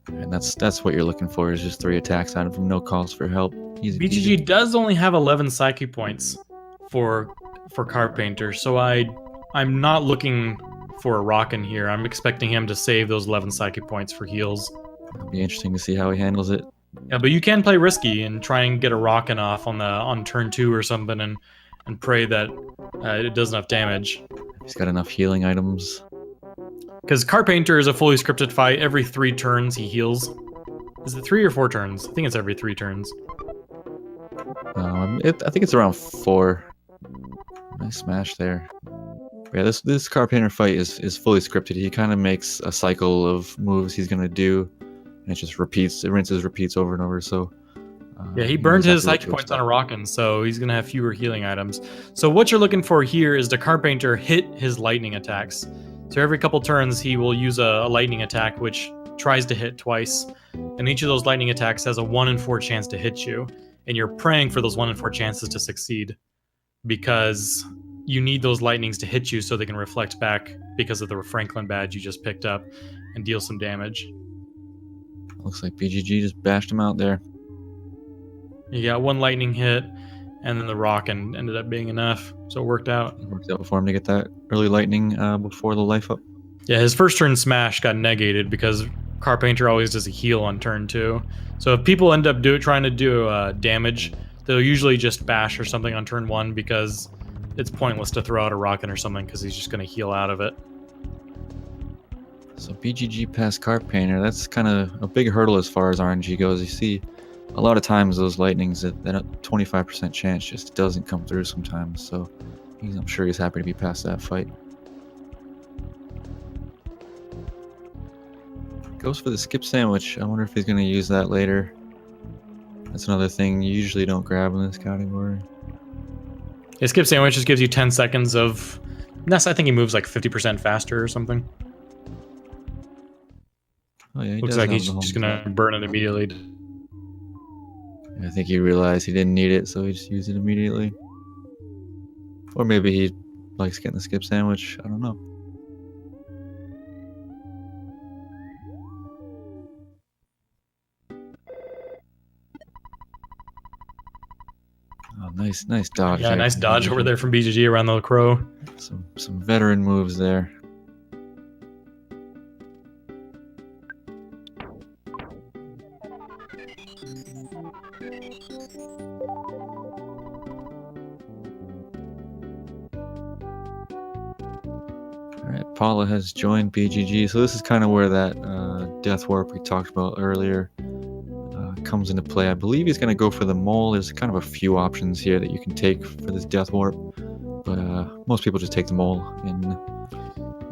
And that's what you're looking for, is just 3 attacks out of him, no calls for help. BGG does only have 11 psyche points for Carpenter, so I'm not looking for a Rockin' here. I'm expecting him to save those 11 psyche points for heals. It'll be interesting to see how he handles it. Yeah, but you can play risky and try and get a Rockin' off on turn 2 or something, and pray that it does enough damage. He's got enough healing items. Because Carpenter is a fully scripted fight. Every 3 turns he heals. Is it 3 or 4 turns? I think it's every 3 turns. I think it's around 4. Nice smash there. Yeah, this Carpenter fight is fully scripted. He kind of makes a cycle of moves he's gonna do, and it just repeats. It repeats over and over. So yeah, he burned his psyche points on a Rockin', so he's gonna have fewer healing items. So what you're looking for here is the Carpenter hit his lightning attacks. So every couple turns he will use a lightning attack, which tries to hit twice, and each of those lightning attacks has a 1 in 4 chance to hit you, and you're praying for those 1 in 4 chances to succeed, because you need those lightnings to hit you so they can reflect back because of the Franklin badge you just picked up and deal some damage. Looks like BGG just bashed him out there. You got 1 lightning hit, and then the rock ended up being enough, so it worked out. It worked out for him to get that early lightning before the life up. Yeah, his first turn smash got negated because Carpainter always does a heal on turn 2. So if people end up trying to do damage, they'll usually just bash or something on turn 1 because it's pointless to throw out a rocket or something because he's just going to heal out of it. So BGG past Carpainter, that's kind of a big hurdle as far as RNG goes. You see a lot of times those lightnings, that 25% chance just doesn't come through sometimes. So I'm sure he's happy to be past that fight. Goes for the skip sandwich. I wonder if he's going to use that later. That's another thing you usually don't grab in this category. Yeah, skip sandwich just gives you 10 seconds of... I think he moves like 50% faster or something. Oh yeah, he looks like he's just going to burn it immediately. I think he realized he didn't need it, so he just used it immediately. Or maybe he likes getting the skip sandwich. I don't know. Oh, nice dodge. Yeah, nice dodge over there from BGG around the crow. Some veteran moves there. Alright, Paula has joined BGG, so this is kind of where that death warp we talked about earlier comes into play. I believe he's going to go for the mole. There's kind of a few options here that you can take for this death warp, but most people just take the mole. And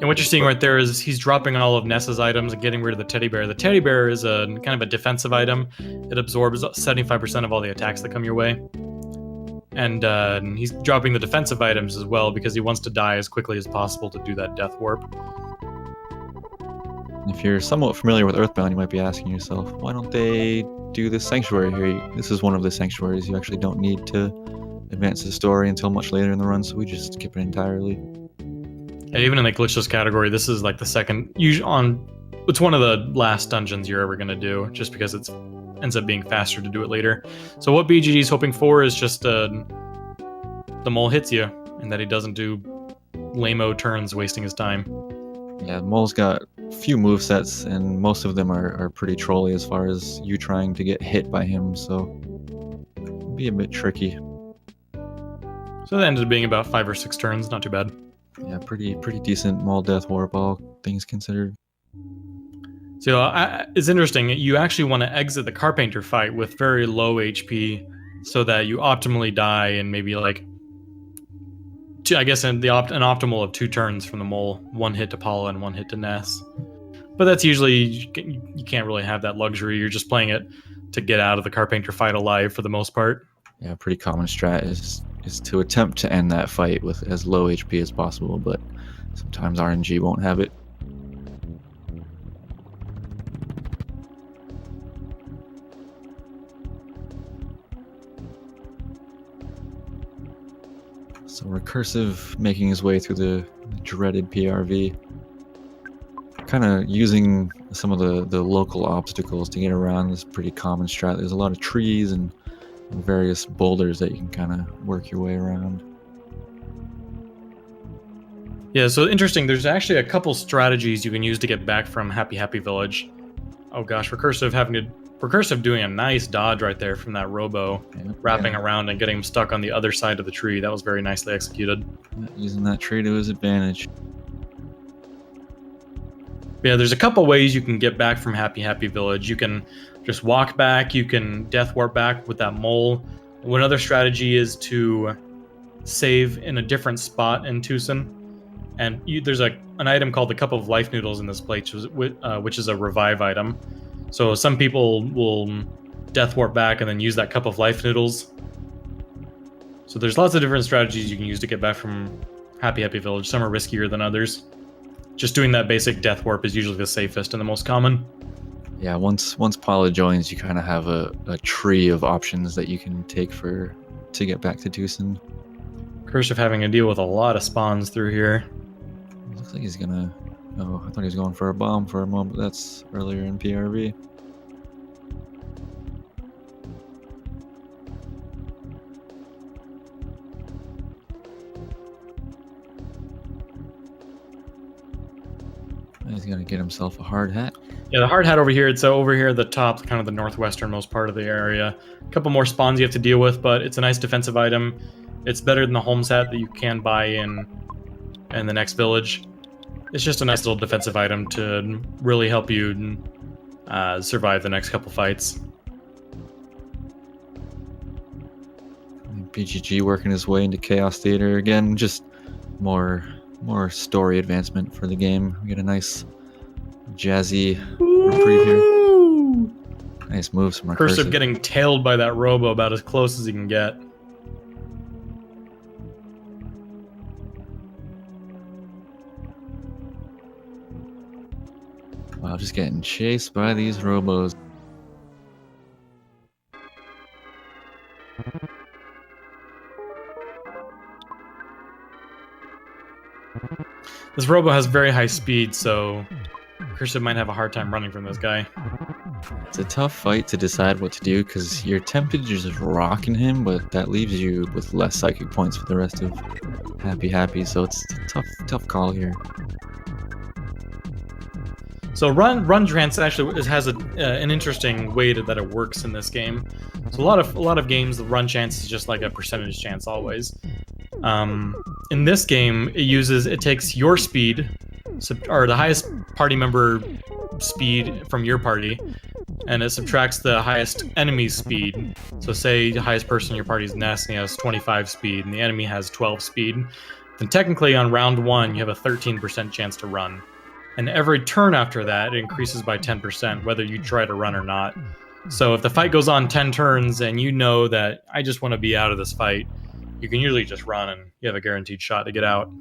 what you're seeing right there is he's dropping all of Nessa's items and getting rid of the teddy bear. The teddy bear is a kind of a defensive item. It absorbs 75% of all the attacks that come your way. And he's dropping the defensive items as well because he wants to die as quickly as possible to do that death warp. If you're somewhat familiar with EarthBound, you might be asking yourself, why don't they do this sanctuary here? This is one of the sanctuaries you actually don't need to advance the story until much later in the run, so we just skip it entirely. Yeah, even in the glitchless category, this is like the second... it's one of the last dungeons you're ever going to do, just because it ends up being faster to do it later. So what BGG is hoping for is just the mole hits you, and that he doesn't do lame-o turns wasting his time. Yeah, Mole's got a few movesets, and most of them are pretty trolly as far as you trying to get hit by him, so it'd be a bit tricky. So that ended up being about 5 or 6 turns, not too bad. Yeah, pretty decent Mole death warp, all things considered. So it's interesting, you actually want to exit the Carpainter fight with very low HP so that you optimally die in maybe like... I guess an optimal of 2 turns from the mole, 1 hit to Paula and 1 hit to Ness. But that's usually, you can't really have that luxury. You're just playing it to get out of the Carpainter fight alive for the most part. Yeah, pretty common strat is to attempt to end that fight with as low HP as possible, but sometimes RNG won't have it. So r3cursive making his way through the dreaded PRV. Kind of using some of the local obstacles to get around this pretty common strat. There's a lot of trees and various boulders that you can kind of work your way around. Yeah, so interesting. There's actually a couple strategies you can use to get back from Happy Happy Village. Oh gosh, r3cursive doing a nice dodge right there from that robo, wrapping around and getting him stuck on the other side of the tree. That was very nicely executed. Using that tree to his advantage. Yeah, there's a couple ways you can get back from Happy Happy Village. You can just walk back, you can death warp back with that mole. One other strategy is to save in a different spot in Tucson. And there's an item called the Cup of Life Noodles in this place, which is a revive item. So some people will death warp back and then use that Cup of Life Noodles. So there's lots of different strategies you can use to get back from Happy Happy Village. Some are riskier than others. just doing that basic death warp is usually the safest and the most common. Yeah, once Paula joins, you kind of have a tree of options that you can take to get back to Doosan. Cursive having to deal with a lot of spawns through here. Looks like he's gonna... Oh, I thought he was going for a bomb for a moment. That's earlier in PRV. He's gonna get himself a hard hat. Yeah, the hard hat over here, it's over here at the top, kind of the northwesternmost part of the area. A couple more spawns you have to deal with, but it's a nice defensive item. It's better than the Holmes hat that you can buy in the next village. It's just a nice little defensive item to really help you survive the next couple fights. BGG working his way into Chaos Theater again, just more story advancement for the game. We get a nice jazzy reprieve here. Nice moves from our Cursive getting tailed by that robo about as close as he can get. Wow, just getting chased by these robos. This robo has very high speed, so Cursive might have a hard time running from this guy. It's a tough fight to decide what to do because you're tempted to just rocking him, but that leaves you with less psychic points for the rest of Happy, so it's a tough call here. So run trance actually has an interesting way that it works in this game. So a lot of games, the run chance is just like a percentage chance always. In this game, it takes your speed, or the highest party member speed from your party, and it subtracts the highest enemy's speed. So say the highest person in your party is Ness, and he has 25 speed, and the enemy has 12 speed. Then technically on round 1, you have a 13% chance to run. And every turn after that, it increases by 10%, whether you try to run or not. So if the fight goes on 10 turns, and you know that I just want to be out of this fight, you can usually just run, and you have a guaranteed shot to get out.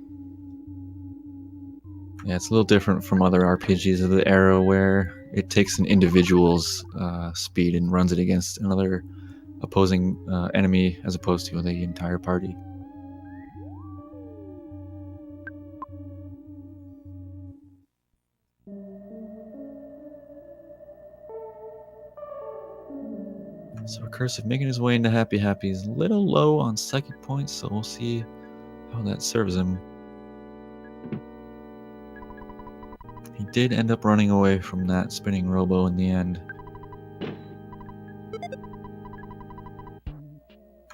Yeah, it's a little different from other RPGs of the era where it takes an individual's speed and runs it against another opposing enemy as opposed to the entire party. So Recursive making his way into Happy. He's a little low on psychic points, so we'll see how that serves him. He did end up running away from that spinning robo in the end.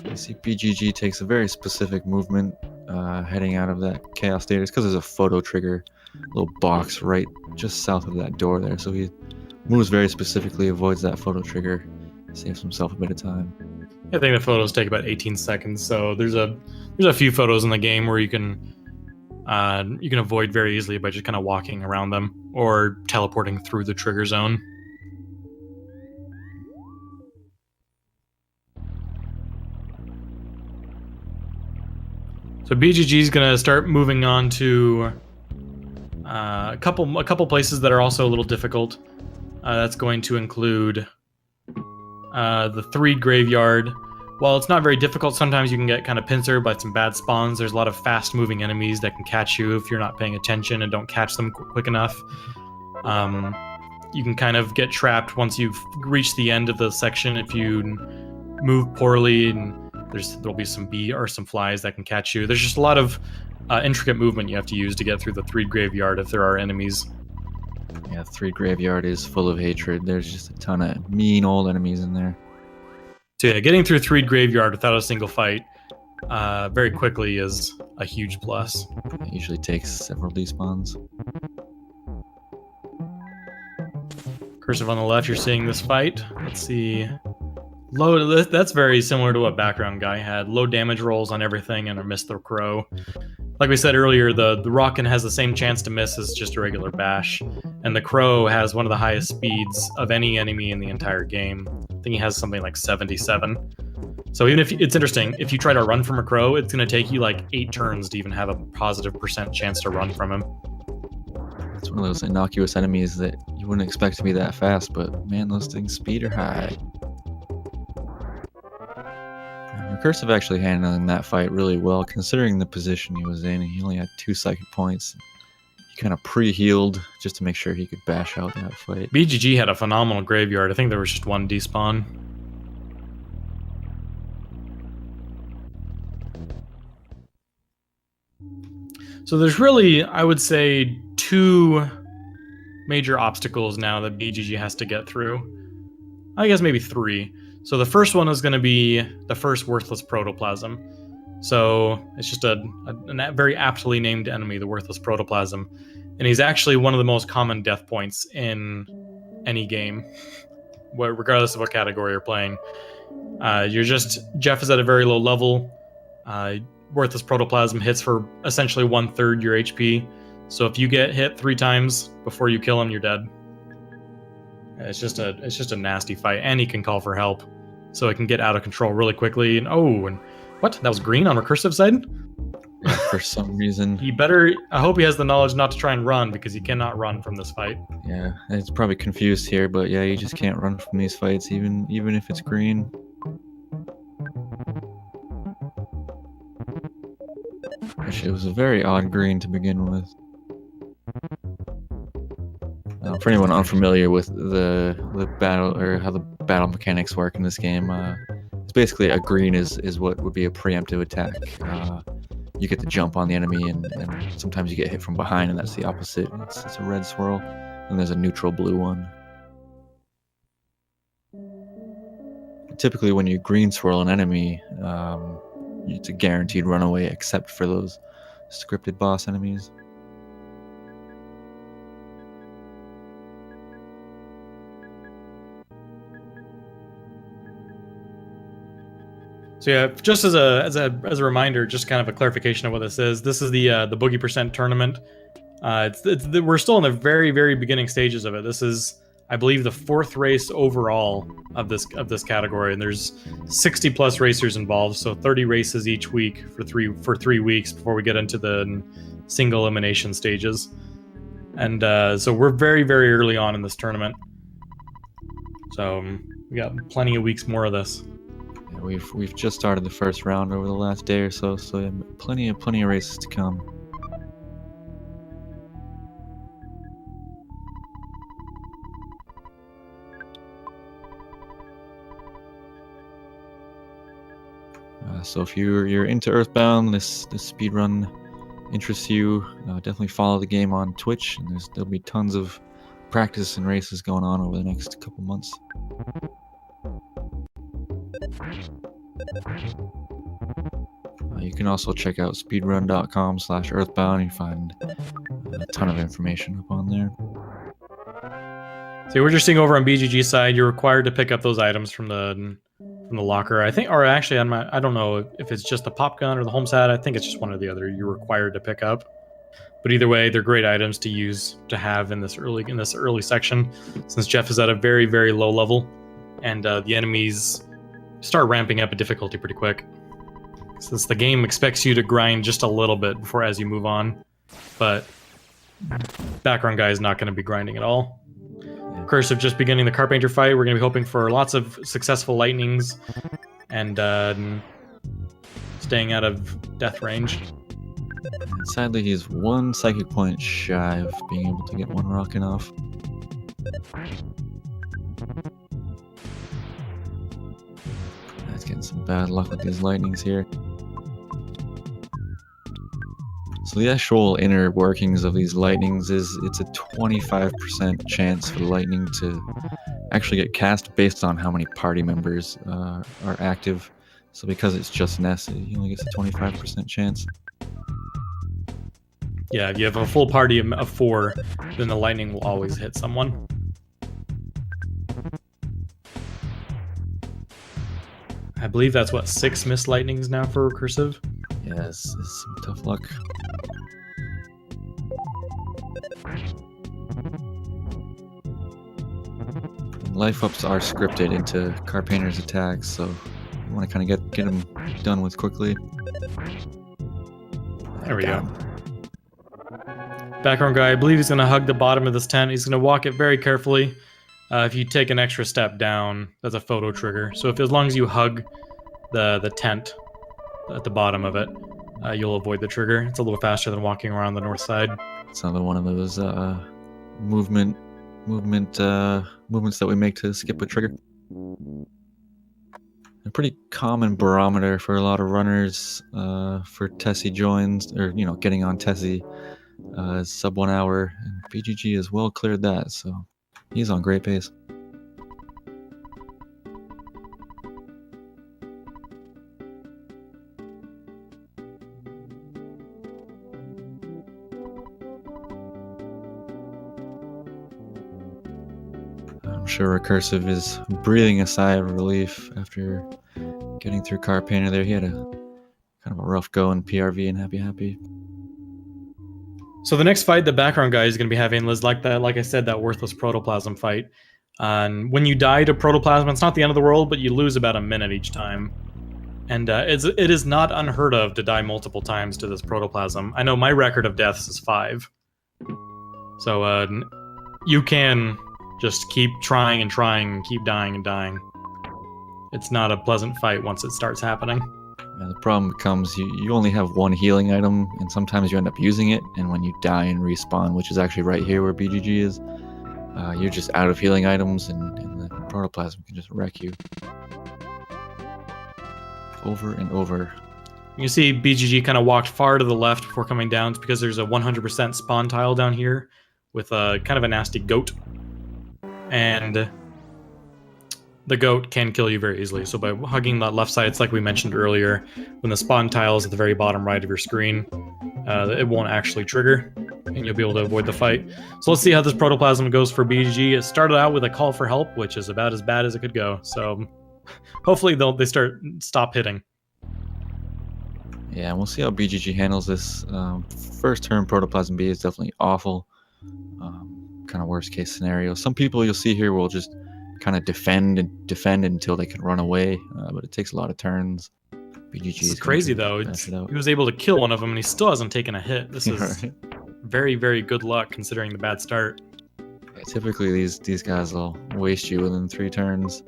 You see BGG takes a very specific movement heading out of that Chaos Theater. It's because there's a photo trigger, little box right just south of that door there. So he moves very specifically, avoids that photo trigger, saves himself a bit of time. I think the photos take about 18 seconds, so there's a few photos in the game where you can avoid very easily by just kind of walking around them or teleporting through the trigger zone. So BGG is going to start moving on to a couple places that are also a little difficult. That's going to include the 3 graveyard. While it's not very difficult, sometimes you can get kind of pincered by some bad spawns. There's a lot of fast-moving enemies that can catch you if you're not paying attention and don't catch them quick enough. You can kind of get trapped once you've reached the end of the section if you move poorly, and there'll be some bee or some flies that can catch you. There's just a lot of intricate movement you have to use to get through the 3 graveyard if there are enemies. Yeah, 3 graveyard is full of hatred. There's just a ton of mean old enemies in there. So yeah, getting through 3 graveyard without a single fight very quickly is a huge plus. It usually takes several despawns. Cursive on the left, you're seeing this fight. Let's see. Low. That's very similar to what Backgroundguy had. Low damage rolls on everything and a miss the crow. Like we said earlier, the Rockin' has the same chance to miss as just a regular bash, and the crow has one of the highest speeds of any enemy in the entire game. I think he has something like 77. So even if it's interesting, if you try to run from a crow, it's going to take you like 8 turns to even have a positive % chance to run from him. It's one of those innocuous enemies that you wouldn't expect to be that fast, but man, those things' speed are high. r3cursive actually handling that fight really well, considering the position he was in. He only had 2 psychic points. He kind of pre-healed just to make sure he could bash out that fight. BGG had a phenomenal graveyard. I think there was just 1 despawn. So there's really, I would say, 2 major obstacles now that BGG has to get through. I guess maybe 3. So the first one is going to be the first worthless protoplasm. So it's just a very aptly named enemy, the worthless protoplasm. And he's actually one of the most common death points in any game, regardless of what category you're playing. Jeff is at a very low level. Worthless protoplasm hits for essentially 1/3 your HP. So if you get hit 3 times before you kill him, you're dead. It's just a nasty fight, and he can call for help, so it can get out of control really quickly. And what? That was green on recursive side? Yeah, for some reason. I hope he has the knowledge not to try and run, because he cannot run from this fight. Yeah, it's probably confused here, but yeah, you just can't run from these fights, even if it's green. Actually, it was a very odd green to begin with. For anyone unfamiliar with the battle, or how the battle mechanics work in this game, it's basically a green is what would be a preemptive attack. You get to jump on the enemy, and sometimes you get hit from behind, and that's the opposite. It's a red swirl, and there's a neutral blue one. Typically, when you green swirl an enemy, it's a guaranteed runaway, except for those scripted boss enemies. So yeah, just as a reminder, just kind of a clarification of what this is. This is the Boogie Percent tournament. We're still in the very, very beginning stages of it. This is, I believe, the 4th race overall of this category, and there's 60 plus racers involved, so 30 races each week for 3 weeks before we get into the single elimination stages. And so we're very, very early on in this tournament. So we got plenty of weeks more of this. Yeah, we've just started the first round over the last day or so, so yeah, plenty of races to come. So if you're into EarthBound, this speedrun interests you, definitely follow the game on Twitch, and there'll be tons of practice and races going on over the next couple months. You can also check out speedrun.com/earthbound. You find a ton of information up on there. So we're just seeing over on BGG side, you're required to pick up those items from the locker. I think, or actually, I don't know if it's just the pop gun or the home set. I think it's just one or the other. You're required to pick up. But either way, they're great items to use to have in this early section, since Jeff is at a very, very low level, and the enemies start ramping up a difficulty pretty quick. Since the game expects you to grind just a little bit before as you move on, but Background Guy is not going to be grinding at all. Cursive just beginning the Carpenter fight. We're going to be hoping for lots of successful lightnings and staying out of death range. And sadly, he's 1 psychic point shy of being able to get 1 rocket off. That's getting some bad luck with these lightnings here. So the actual inner workings of these lightnings is it's a 25% chance for the lightning to actually get cast based on how many party members are active. So because it's just Ness, he only gets a 25% chance. Yeah, if you have a full party of 4, then the lightning will always hit someone. I believe that's what, 6 missed lightnings now for recursive? Yes, it's some tough luck. Life ups are scripted into Carpenter's attacks, so you want to kind of get them done with quickly. There we go. Background guy, I believe he's going to hug the bottom of this tent. He's going to walk it very carefully. If you take an extra step down, that's a photo trigger. So as long as you hug the tent at the bottom of it, you'll avoid the trigger. It's a little faster than walking around the north side. It's another one of those movements that we make to skip a trigger. A pretty common barometer for a lot of runners for Tessie joins, or getting on Tessie, is sub 1 hour, and BGG has well cleared that, so he's on great pace. I'm sure r3cursive is breathing a sigh of relief after getting through Car Painter there. He had a kind of a rough go in PRV and Happy. So the next fight the background guy is going to be having is like I said, that worthless protoplasm fight. And when you die to protoplasm, it's not the end of the world, but you lose about a minute each time. And it is not unheard of to die multiple times to this protoplasm. I know my record of deaths is 5. So you can just keep trying and trying and keep dying and dying. It's not a pleasant fight once it starts happening. Yeah, the problem becomes you only have one healing item, and sometimes you end up using it, and when you die and respawn, which is actually right here where BGG is, you're just out of healing items, and the protoplasm can just wreck you. Over and over. You see BGG kind of walked far to the left before coming down. It's because there's a 100% spawn tile down here with a kind of a nasty goat. And the goat can kill you very easily. So by hugging that left side, it's like we mentioned earlier, when the spawn tile is at the very bottom right of your screen, it won't actually trigger, and you'll be able to avoid the fight. So let's see how this protoplasm goes for BGG. It started out with a call for help, which is about as bad as it could go. So hopefully they stop hitting. Yeah, and we'll see how BGG handles this. First turn protoplasm B is definitely awful. Kind of worst case scenario. Some people you'll see here will just kind of defend until they can run away, but it takes a lot of turns. BGG is crazy though. He was able to kill one of them and he still hasn't taken a hit. This is very, very good luck considering the bad start. Yeah, typically these guys will waste you within 3 turns.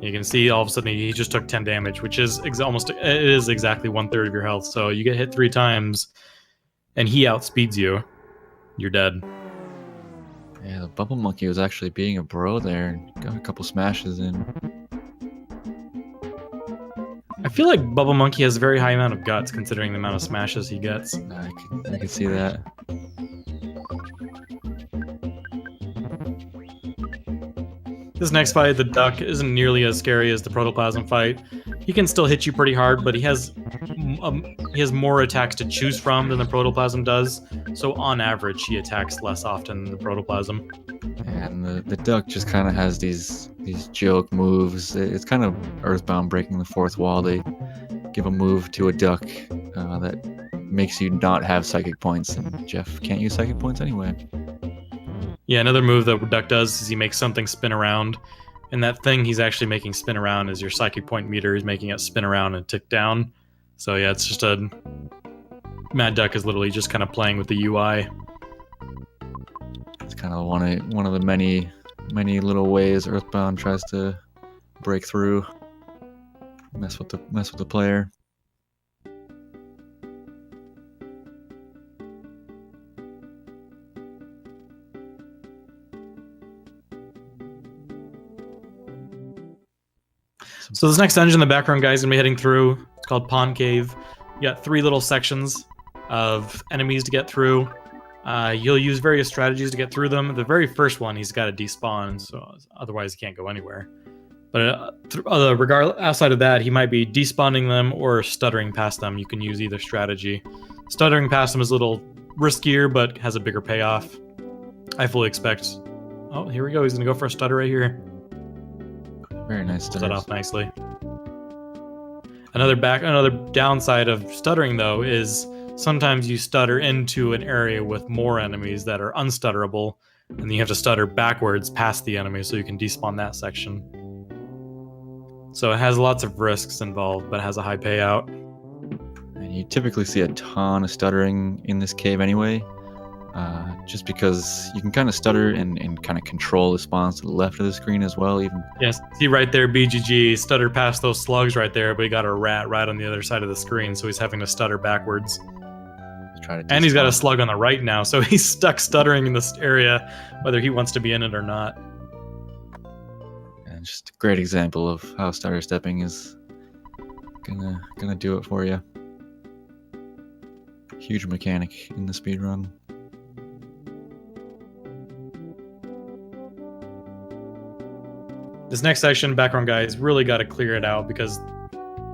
You can see all of a sudden he just took 10 damage, which is exactly 1/3 of your health. So you get hit 3 times and he outspeeds you, you're dead. Yeah, the Bubble Monkey was actually being a bro there and got a couple smashes in. I feel like Bubble Monkey has a very high amount of guts considering the amount of smashes he gets. I can see that. This next fight, the duck, isn't nearly as scary as the protoplasm fight. He can still hit you pretty hard, but he has more attacks to choose from than the protoplasm does. So on average, he attacks less often than the protoplasm. And the duck just kind of has these joke moves. It's kind of EarthBound breaking the fourth wall. They give a move to a duck that makes you not have psychic points, and Jeff can't use psychic points anyway. Yeah, another move that Duck does is he makes something spin around, and that thing he's actually making spin around is your psychic point meter. He's making it spin around and tick down. So yeah, it's just Mad Duck is literally just kind of playing with the UI. It's kind of one of the many little ways EarthBound tries to break through, mess with the player. So this next dungeon, the background guy is going to be heading through. It's called Pond Cave. You got 3 little sections of enemies to get through. You'll use various strategies to get through them. The very first one, he's got to despawn, so otherwise he can't go anywhere. But outside of that, he might be despawning them or stuttering past them. You can use either strategy. Stuttering past them is a little riskier, but has a bigger payoff. I fully expect... Oh, here we go. He's going to go for a stutter right here. Very nice. Set off nicely. Another downside of stuttering though is sometimes you stutter into an area with more enemies that are unstutterable, and then you have to stutter backwards past the enemy so you can despawn that section. So it has lots of risks involved, but has a high payout. And you typically see a ton of stuttering in this cave anyway, just because you can kind of stutter and kind of control the spawns to the left of the screen as well. Even Yes, see right there, BGG stuttered past those slugs right there, but he got a rat right on the other side of the screen, so he's having to stutter backwards. try to And he's got a despawn. slug on the right now, so he's stuck stuttering in this area, whether he wants to be in it or not. And just a great example of how stutter stepping is gonna do it for you. Huge mechanic in the speedrun. This next section, Background Guy's really got to clear it out because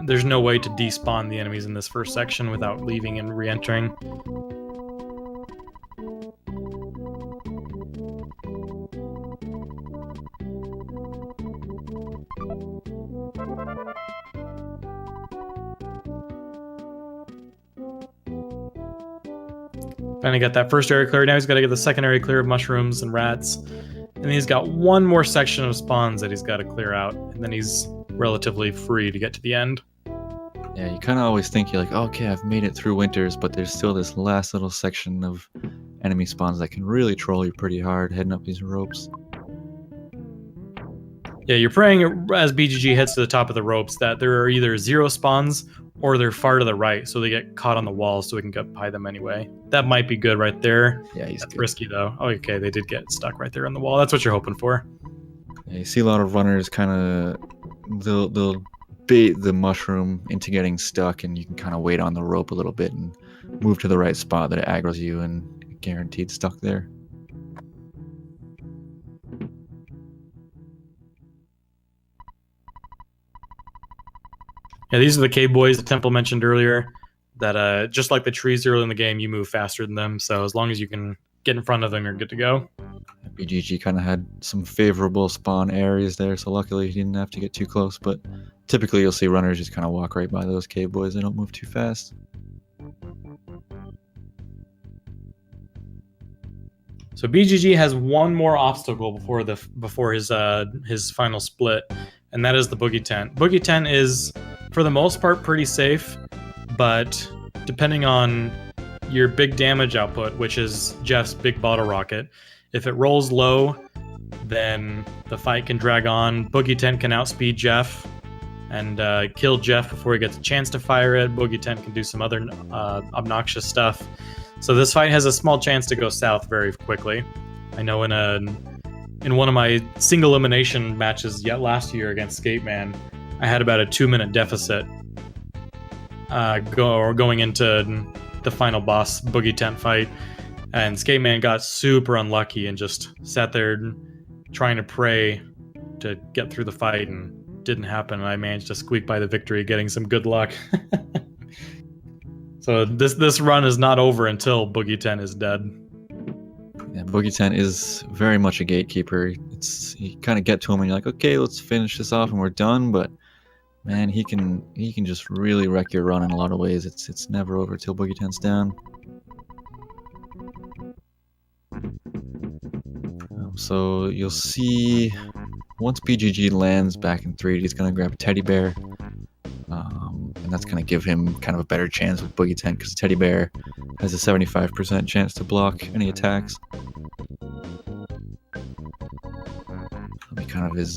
there's no way to despawn the enemies in this first section without leaving and re-entering. Finally got that first area clear. Now he's got to get the second area clear of mushrooms and rats. And then he's got one more section of spawns that he's got to clear out. And then he's relatively free to get to the end. Yeah, you kind of always think you're like, oh, okay, I've made it through winters, but there's still this last little section of enemy spawns that can really troll you pretty hard heading up these ropes. Yeah, you're praying as BGG heads to the top of the ropes that there are either 0 spawns or they're far to the right, so they get caught on the wall so we can get by them anyway. That might be good right there. Yeah, he's That's good. risky though. Oh, okay, they did get stuck right there on the wall. That's what you're hoping for. Yeah, you see a lot of runners kind of they'll bait the mushroom into getting stuck, and you can kind of wait on the rope a little bit and move to the right spot that it aggroes you and guaranteed stuck there. Yeah, these are the cave boys the Temple mentioned earlier. That just like the trees early in the game, you move faster than them. So as long as you can get in front of them, you're good to go. BGG kind of had some favorable spawn areas there, so luckily he didn't have to get too close. But typically you'll see runners just kind of walk right by those cave boys. They don't move too fast. So BGG has one more obstacle before his final split, and that is the boogie tent. Boogie tent is, for the most part, pretty safe, but depending on your big damage output, which is Jeff's big bottle rocket, if it rolls low, then the fight can drag on. Boogie tent can outspeed Jeff and kill Jeff before he gets a chance to fire it. Boogie tent can do some other obnoxious stuff. So this fight has a small chance to go south very quickly. I know in one of my single elimination matches yet last year against Skateman, I had about a 2-minute deficit going into the final boss Boogie Tent fight, and Skateman got super unlucky and just sat there trying to pray to get through the fight, and didn't happen. And I managed to squeak by the victory, getting some good luck. So this run is not over until Boogie Tent is dead. Yeah, Boogie Tent is very much a gatekeeper. You kind of get to him and you're like, okay, let's finish this off and we're done. But man, he can just really wreck your run in a lot of ways. It's never over till Boogie Tent's down. So you'll see once BGG lands back in 3D, he's gonna grab a teddy bear. And that's going to give him kind of a better chance with Boogie Tent because Teddy Bear has a 75% chance to block any attacks. That'll be kind of his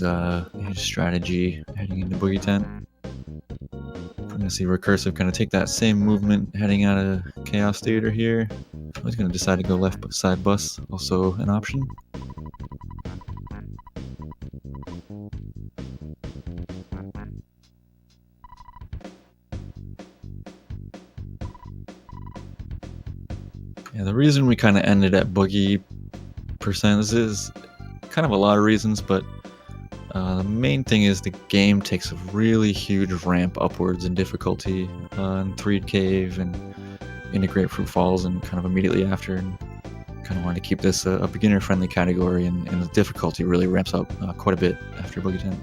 strategy heading into Boogie Tent. I'm going to see r3cursive kind of take that same movement heading out of Chaos Theater here. He's going to decide to go left side bus, also an option. Yeah, the reason we kind of ended at Boogie percents is kind of a lot of reasons, but the main thing is the game takes a really huge ramp upwards in difficulty in Threed Cave and into Grapefruit Falls and kind of immediately after, and kind of wanted to keep this a beginner-friendly category, and the difficulty really ramps up quite a bit after Boogie Tent.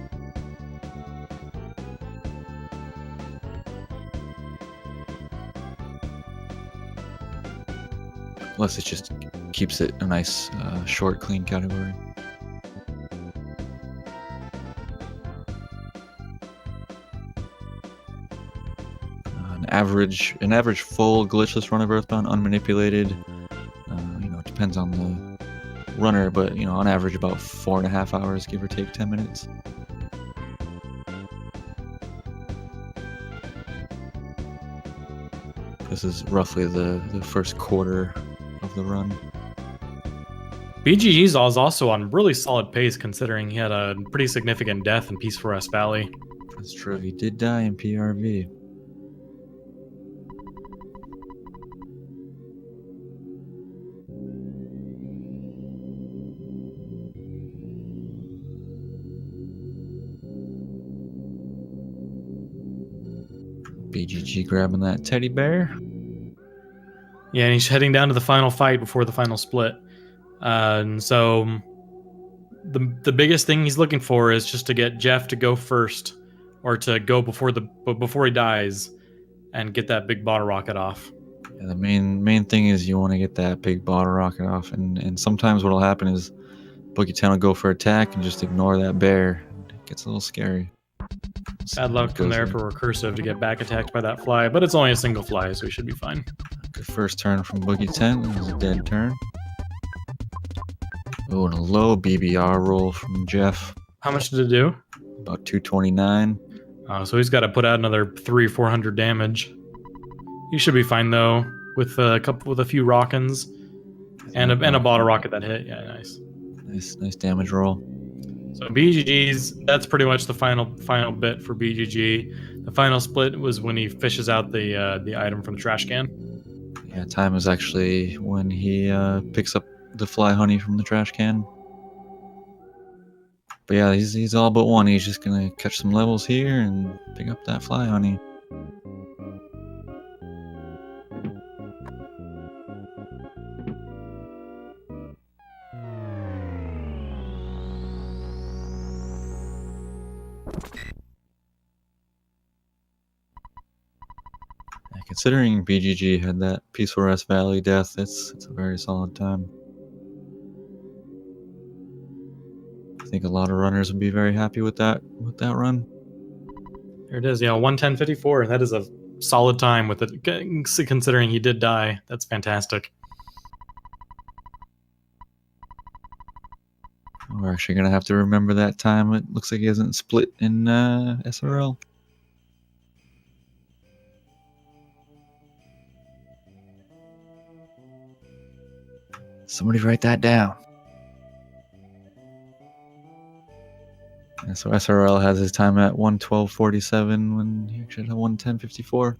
Plus, it just keeps it a nice, short, clean category. And average full glitchless run of Earthbound, unmanipulated. It depends on the runner, but on average about 4.5 hours, give or take 10 minutes. This is roughly the first quarter of the run. BGG's is also on really solid pace considering he had a pretty significant death in Peaceful Rest Valley. That's true. He did die in PRV. BGG grabbing that teddy bear. Yeah, and he's heading down to the final fight before the final split. And so the biggest thing he's looking for is just to get Jeff to go first, or to go before he dies, and get that big bottle rocket off. Yeah, the main thing is you want to get that big bottle rocket off, and sometimes what'll happen is Boogie Town will go for attack and just ignore that bear. It gets a little scary. Bad luck from there for r3cursive to get back attacked by that fly, but it's only a single fly, so he should be fine. Good first turn from Boogie 10. It was a dead turn. Oh, and a low BBR roll from Jeff. How much did it do? About 229. So he's got to put out another 300-400 damage. He should be fine though, with a few rockins and a bottle rocket that hit. Yeah, nice. Nice damage roll. So BGG's, that's pretty much the final bit for BGG. The final split was when he fishes out the item from the trash can. Yeah, time is actually when he picks up the fly honey from the trash can. But yeah, he's all but one. He's just gonna catch some levels here and pick up that fly honey. Considering BGG had that Peaceful Rest Valley death, it's a very solid time. I think a lot of runners would be very happy with that run. There it is. Yeah, 110.54. That is a solid time with it, considering he did die. That's fantastic. We're actually gonna have to remember that time. It looks like he hasn't split in SRL. Somebody write that down. Yeah, so SRL has his time at 1:12:47 when he actually had 1:10:54.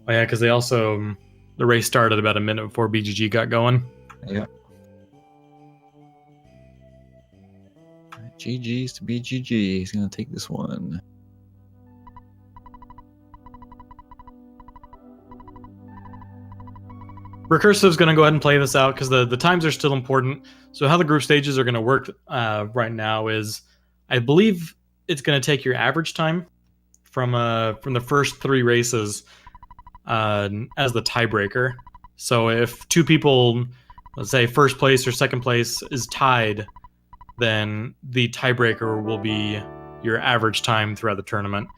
Oh yeah, because the race started about a minute before BGG got going. Yeah. GG's to BGG. He's gonna take this one. r3cursive's going to go ahead and play this out because the times are still important. So how the group stages are going to work right now is, I believe it's going to take your average time from the first 3 races as the tiebreaker. So if 2 people, let's say first place or second place, is tied, then the tiebreaker will be your average time throughout the tournament.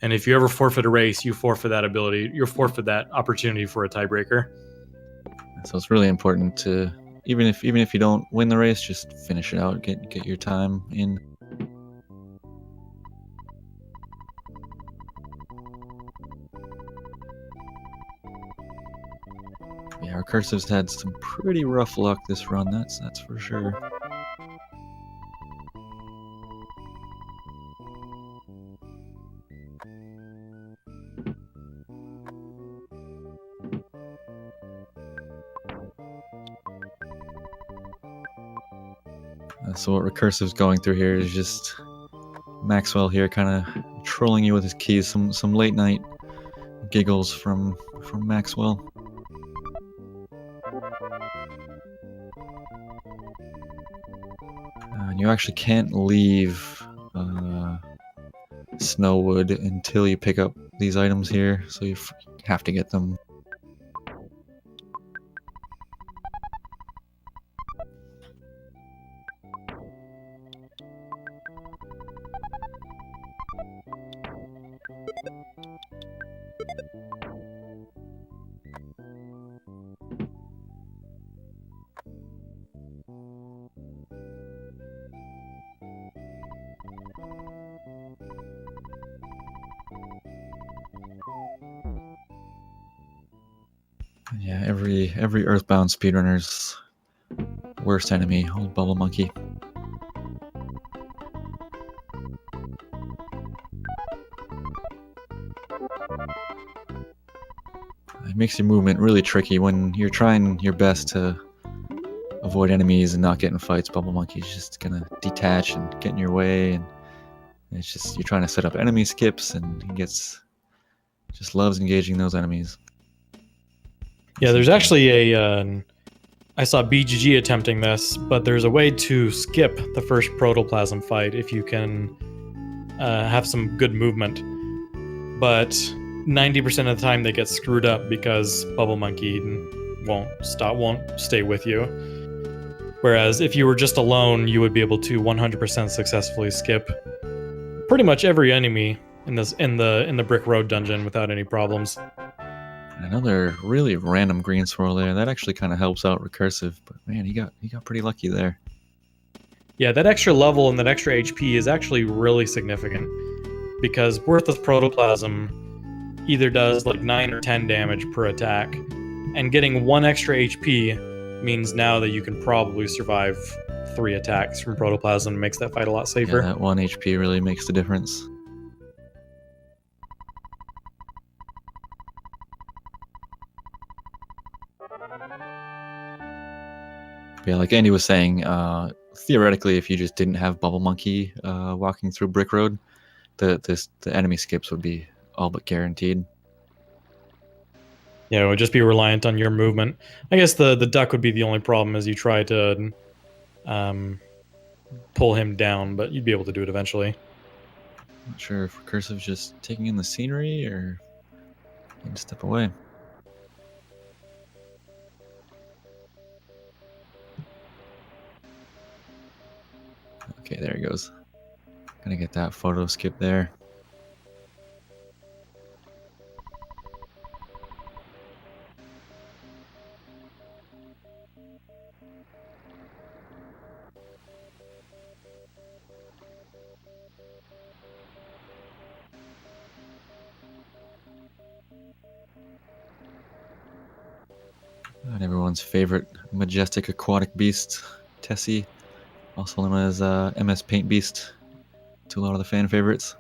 And if you ever forfeit a race, you forfeit that opportunity for a tiebreaker. So it's really important to, even if you don't win the race, just finish it out, get your time in. Yeah, r3cursive's had some pretty rough luck this run, that's for sure. So what r3cursive's going through here is just Maxwell here kind of trolling you with his keys. Some late night giggles from Maxwell. And you actually can't leave Snowwood until you pick up these items here, so you have to get them. Yeah, every Earthbound speedrunner's worst enemy, old Bubble Monkey. It makes your movement really tricky when you're trying your best to avoid enemies and not get in fights. Bubble Monkey's just gonna detach and get in your way, and it's just you're trying to set up enemy skips, and he just loves engaging those enemies. Yeah, there's actually a I saw BGG attempting this, but there's a way to skip the first protoplasm fight if you can have some good movement. But 90% of the time they get screwed up because Bubble Monkey won't stay with you. Whereas if you were just alone, you would be able to 100% successfully skip pretty much every enemy in the Brick Road dungeon without any problems. Another really random green swirl there. That actually kind of helps out Recursive, but man, he got pretty lucky there. Yeah, that extra level and that extra HP is actually really significant because Worthless Protoplasm either does like 9 or 10 damage per attack, and getting 1 extra HP means now that you can probably survive 3 attacks from Protoplasm. Makes that fight a lot safer. Yeah, that 1 HP really makes the difference. Yeah, like Andy was saying, theoretically, if you just didn't have Bubble Monkey walking through Brick Road, the enemy skips would be all but guaranteed. Yeah, it would just be reliant on your movement. I guess the duck would be the only problem as you try to pull him down, but you'd be able to do it eventually. Not sure if Recursive's just taking in the scenery or need to step away. Okay, there he goes. Gonna get that photo skip there. And everyone's favorite majestic aquatic beast, Tessie, also known as MS Paint Beast, to a lot of the fan favorites.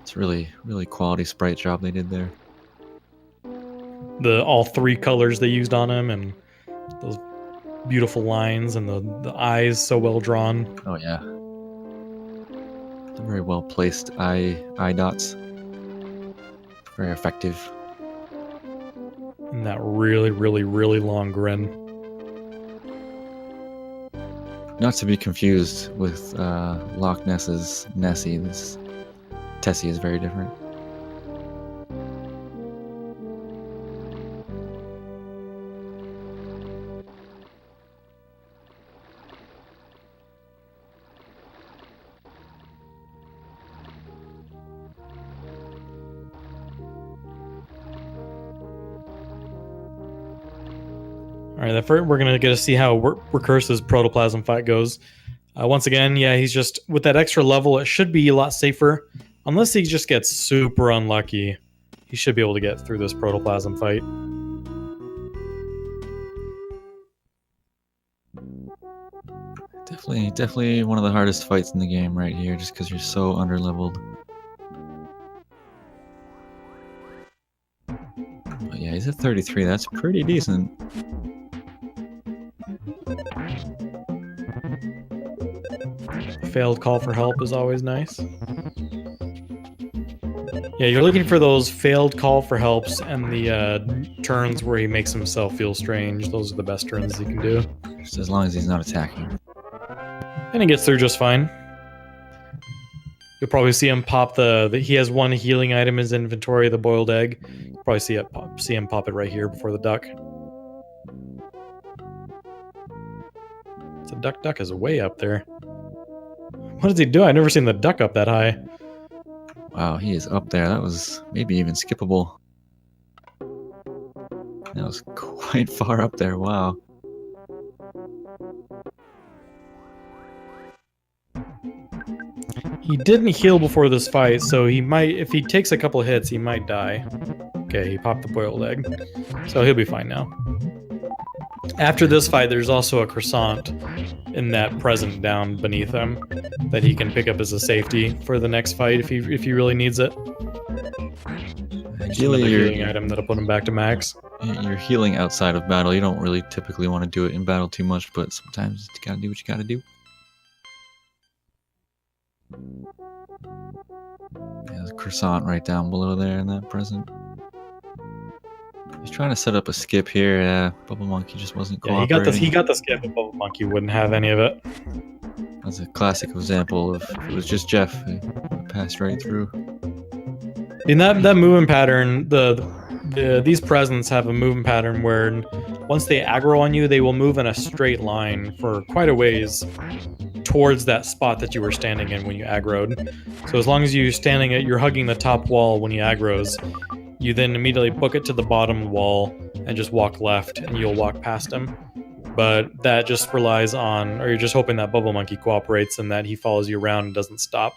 It's really quality sprite job they did there. All 3 colors they used on him and those beautiful lines and the eyes so well drawn. Oh yeah. Very well placed eye dots. Very effective. And that really long grin. Not to be confused with Loch Ness's Nessie. This Tessie is very different. All right, first we're gonna get to see how Recursive's Protoplasm fight goes. Once again, yeah, he's just with that extra level. It should be a lot safer, unless he just gets super unlucky. He should be able to get through this Protoplasm fight. Definitely one of the hardest fights in the game right here, just because you're so underleveled. But yeah, he's at 33. That's pretty decent. Failed call for help is always nice. Yeah, you're looking for those failed call for helps and the turns where he makes himself feel strange. Those are the best turns he can do. Just as long as he's not attacking. And he gets through just fine. You'll probably see him pop he has 1 healing item in his inventory, the boiled egg. You'll probably see him pop it right here before the duck. So duck is way up there. What does he do? I've never seen the duck up that high. Wow, he is up there. That was maybe even skippable. That was quite far up there. Wow. He didn't heal before this fight, so he might, if he takes a couple hits, he might die. Okay, he popped the boiled egg. So he'll be fine now. After this fight, there's also a croissant in that present down beneath him that he can pick up as a safety for the next fight if he really needs it. Ideally, Another you're healing item that'll put him back to max. You're healing outside of battle. You don't really typically want to do it in battle too much, but sometimes you gotta do what you gotta do. Yeah, there's a croissant right down below there in that present. He's trying to set up a skip here. Yeah, Bubble Monkey just wasn't Yeah, cooperating. he got the skip, but Bubble Monkey wouldn't have any of it. That's a classic example of if it was just Jeff, it passed right through. In that movement pattern, these presents have a movement pattern where once they aggro on you, they will move in a straight line for quite a ways towards that spot that you were standing in when you aggroed. So as long as you're hugging the top wall when you aggros, you then immediately book it to the bottom wall and just walk left, and you'll walk past him. But that just relies on, or you're just hoping that Bubble Monkey cooperates and that he follows you around and doesn't stop.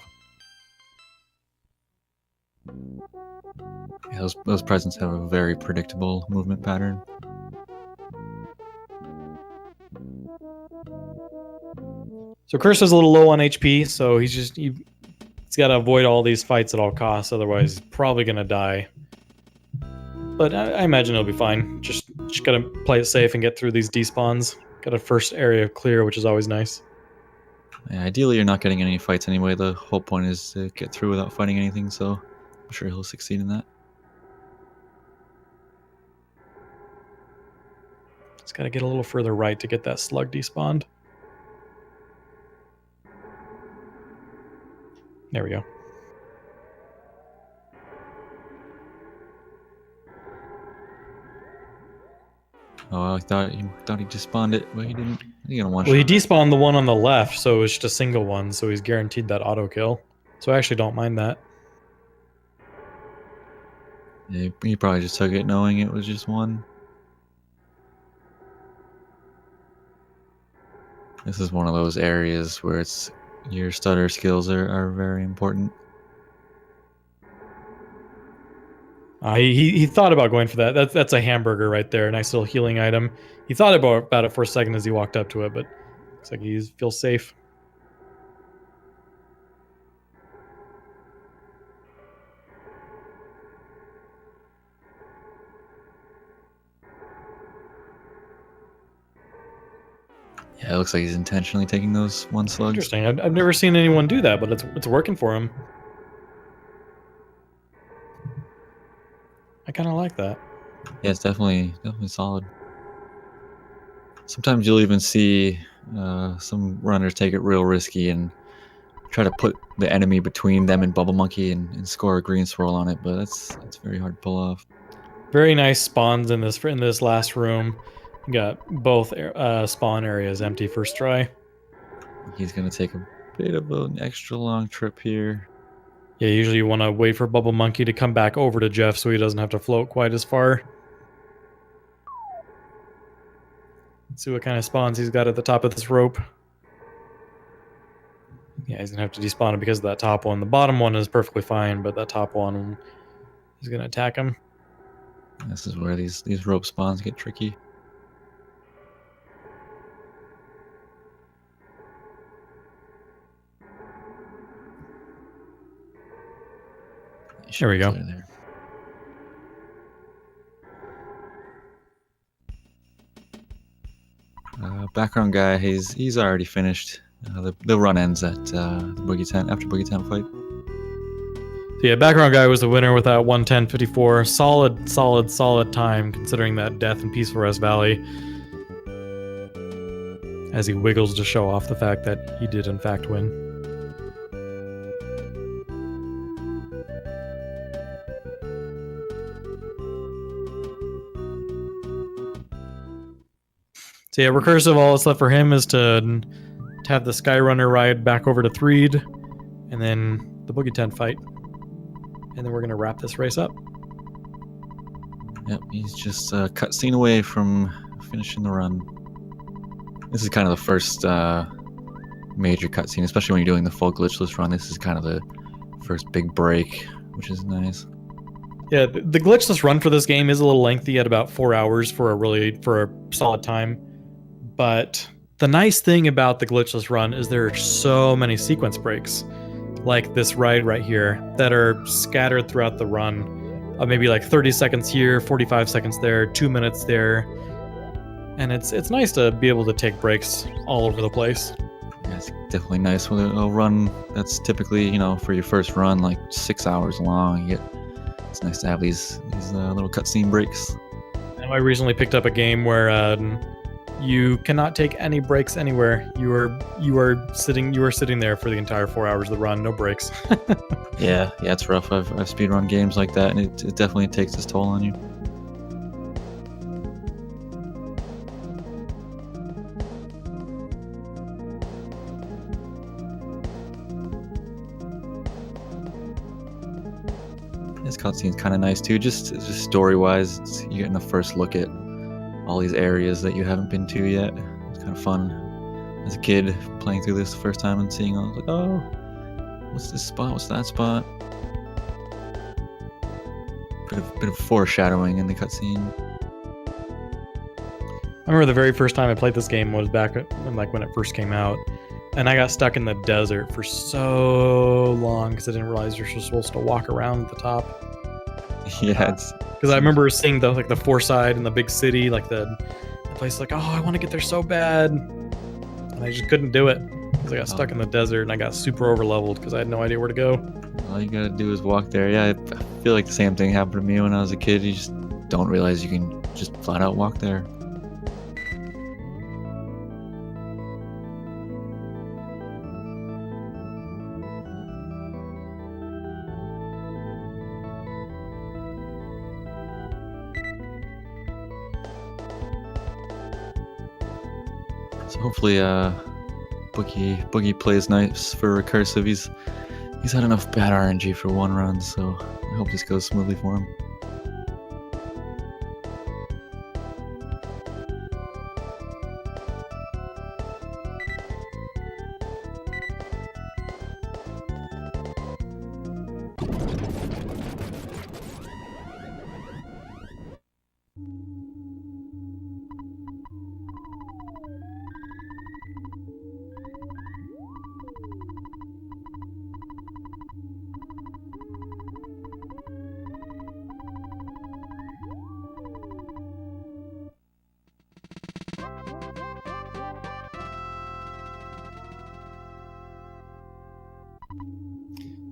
Yeah, those presents have a very predictable movement pattern. So Curse is a little low on HP, so he's got to avoid all these fights at all costs, otherwise he's probably going to die. But I imagine he'll be fine. Just got to play it safe and get through these despawns. Got a first area clear, which is always nice. Yeah, ideally, you're not getting any fights anyway. The whole point is to get through without fighting anything, so I'm sure he'll succeed in that. Just got to get a little further right to get that slug despawned. There we go. Oh, I thought he despawned it, but he didn't. He gonna one Well, he shot. despawned the one on the left, so it was just a single one, so he's guaranteed that auto kill. So I actually don't mind that. Yeah, he probably just took it knowing it was just one. This is one of those areas where your stutter skills are very important. He thought about going for that. That's a hamburger right there, a nice little healing item. He thought about it for a second as he walked up to it, but looks like he feels safe. Yeah, it looks like he's intentionally taking those one slugs. Interesting. I've never seen anyone do that, but it's working for him. I kind of like that. Yeah, it's definitely solid. Sometimes you'll even see some runners take it real risky and try to put the enemy between them and Bubble Monkey and score a green swirl on it, but that's very hard to pull off. Very nice spawns in this last room. You got both spawn areas empty first try. He's gonna take a bit of an extra long trip here. Yeah, usually you want to wait for Bubble Monkey to come back over to Jeff so he doesn't have to float quite as far. Let's see what kind of spawns he's got at the top of this rope. Yeah, he's going to have to despawn it because of that top one. The bottom one is perfectly fine, but that top one is going to attack him. This is where these rope spawns get tricky. There we go. There. Background guy, he's already finished. The run ends at the Boogie Tent after Boogie Tent fight. So yeah, Background Guy was the winner with that 110.54. Solid time considering that death in Peaceful Rest Valley. As he wiggles to show off the fact that he did in fact win. So yeah, recursive, all that's left for him is to have the Skyrunner ride back over to Threed, and then the Boogie Tent fight. And then we're going to wrap this race up. Yep, he's just a cutscene away from finishing the run. This is kind of the first major cutscene, especially when you're doing the full glitchless run. This is kind of the first big break, which is nice. Yeah, the glitchless run for this game is a little lengthy at about 4 hours for a solid time. But the nice thing about the glitchless run is there are so many sequence breaks, like this ride right here, that are scattered throughout the run. Maybe like 30 seconds here, 45 seconds there, 2 minutes there. And it's nice to be able to take breaks all over the place. Yeah, it's definitely nice with a run that's typically, you know, for your first run, like 6 hours long. It's nice to have these little cutscene breaks. And I recently picked up a game where you cannot take any breaks anywhere. You are sitting there for the entire 4 hours of the run, no breaks. Yeah, it's rough. I've speedrun games like that, and it definitely takes its toll on you. This cutscene's kind of nice too, just story-wise. You're getting a first look at all these areas that you haven't been to yet. It's kind of fun. As a kid, playing through this the first time and seeing all, like, oh, what's this spot? What's that spot? Bit of foreshadowing in the cutscene. I remember the very first time I played this game was back when it first came out, and I got stuck in the desert for so long because I didn't realize you're supposed to walk around at the top. Yeah, it's because I remember seeing the foreside and the big city, like the place, like, oh, I want to get there so bad, and I just couldn't do it because I got stuck in the desert and I got super over leveled because I had no idea where to go. All you gotta do is walk there. Yeah, I feel like the same thing happened to me when I was a kid. You just don't realize you can just flat out walk there. So hopefully, Boogie plays nice for Recursive. He's had enough bad RNG for one run, so I hope this goes smoothly for him.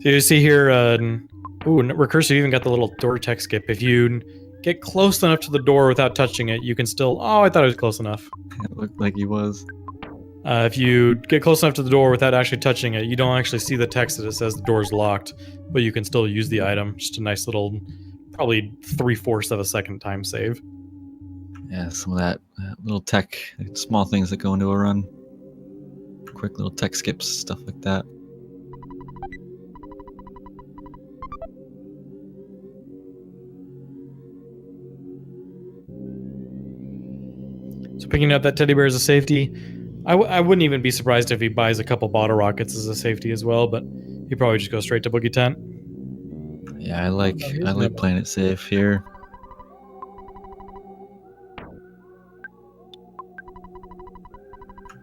So you see here, Recursive even got the little door tech skip. If you get close enough to the door without touching it, you can still... Oh, I thought it was close enough. It looked like he was. If you get close enough to the door without actually touching it, you don't actually see the text that it says the door's locked, but you can still use the item. Just a nice little, probably 3/4 of a second time save. Yeah, some of that little tech, small things that go into a run. Quick little tech skips, stuff like that. So picking up that teddy bear as a safety, I wouldn't even be surprised if he buys a couple bottle rockets as a safety as well, but he probably just goes straight to Boogie Tent. Yeah, I like playing it safe here.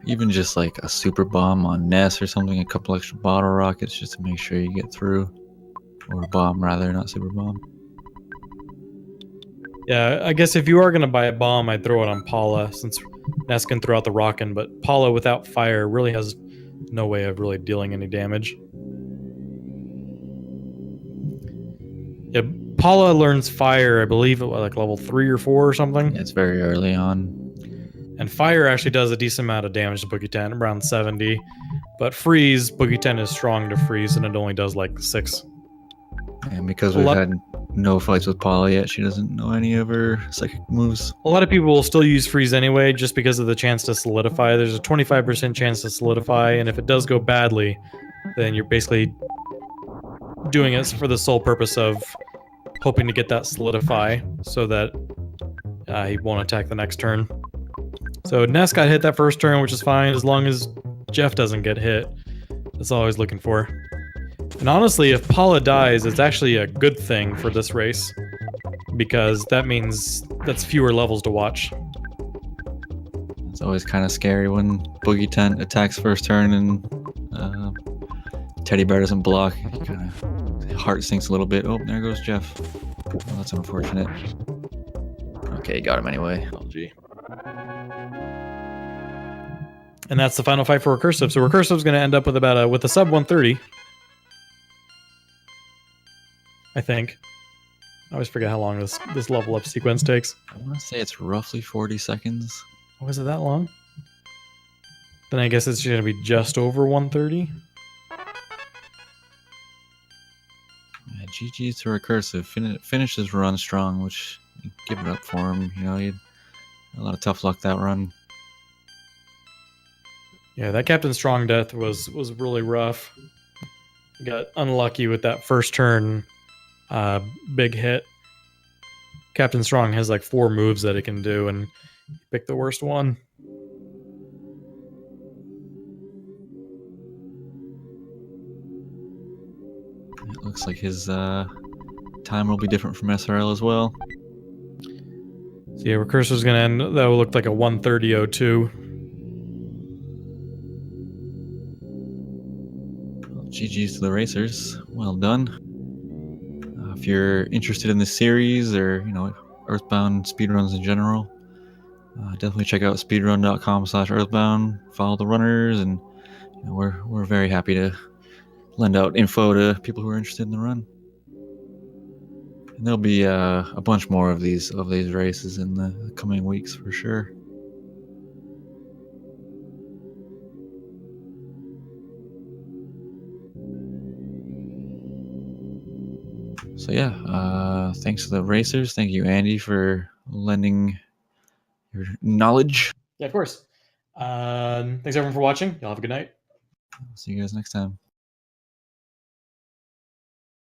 Even just like a super bomb on Ness or something, a couple extra bottle rockets just to make sure you get through. Or a bomb rather, not super bomb. Yeah, I guess if you are going to buy a bomb, I'd throw it on Paula, since Ness can throw out the rockin', but Paula without fire really has no way of really dealing any damage. Yeah, Paula learns fire, I believe, at like level 3 or 4 or something. Yeah, it's very early on. And fire actually does a decent amount of damage to Boogie Tent, around 70. But freeze, Boogie Tent is strong to freeze, and it only does like 6. And because we've had no fights with Paula yet, she doesn't know any of her psychic moves. A lot of people will still use freeze anyway, just because of the chance to solidify. There's a 25% chance to solidify, and if it does go badly, then you're basically doing it for the sole purpose of hoping to get that solidify, so that he won't attack the next turn. So Ness got hit that first turn, which is fine, as long as Jeff doesn't get hit. That's all I was looking for. And honestly, if Paula dies, it's actually a good thing for this race, because that means that's fewer levels to watch. It's always kind of scary when Boogie Tent attacks first turn and Teddy Bear doesn't block. Kind of heart sinks a little bit. Oh, there goes Jeff. Well, that's unfortunate. Okay, got him anyway. Oh, gee. And that's the final fight for Recursive. So Recursive's going to end up with about with a sub 130. I think. I always forget how long this level up sequence takes. I want to say it's roughly 40 seconds. Oh, is it that long? Then I guess it's going to be just over 130. Yeah, GG's to Recursive. Finished his run strong, which give it up for him. You know, he had a lot of tough luck that run. Yeah, that Captain Strong death was really rough. He got unlucky with that first turn big hit. Captain Strong has like 4 moves that it can do, and he picked the worst one. It looks like his time will be different from SRL as well. So yeah, Recursive's gonna end. That will look like a 130.02. Well, GG's to the racers. Well done. If you're interested in this series or, you know, Earthbound speedruns in general, definitely check out speedrun.com/earthbound. Follow the runners, and you know, we're very happy to lend out info to people who are interested in the run. And there'll be a bunch more of these races in the coming weeks for sure. So yeah, thanks to the racers. Thank you, Andy, for lending your knowledge. Yeah, of course. Thanks everyone for watching. Y'all have a good night. See you guys next time.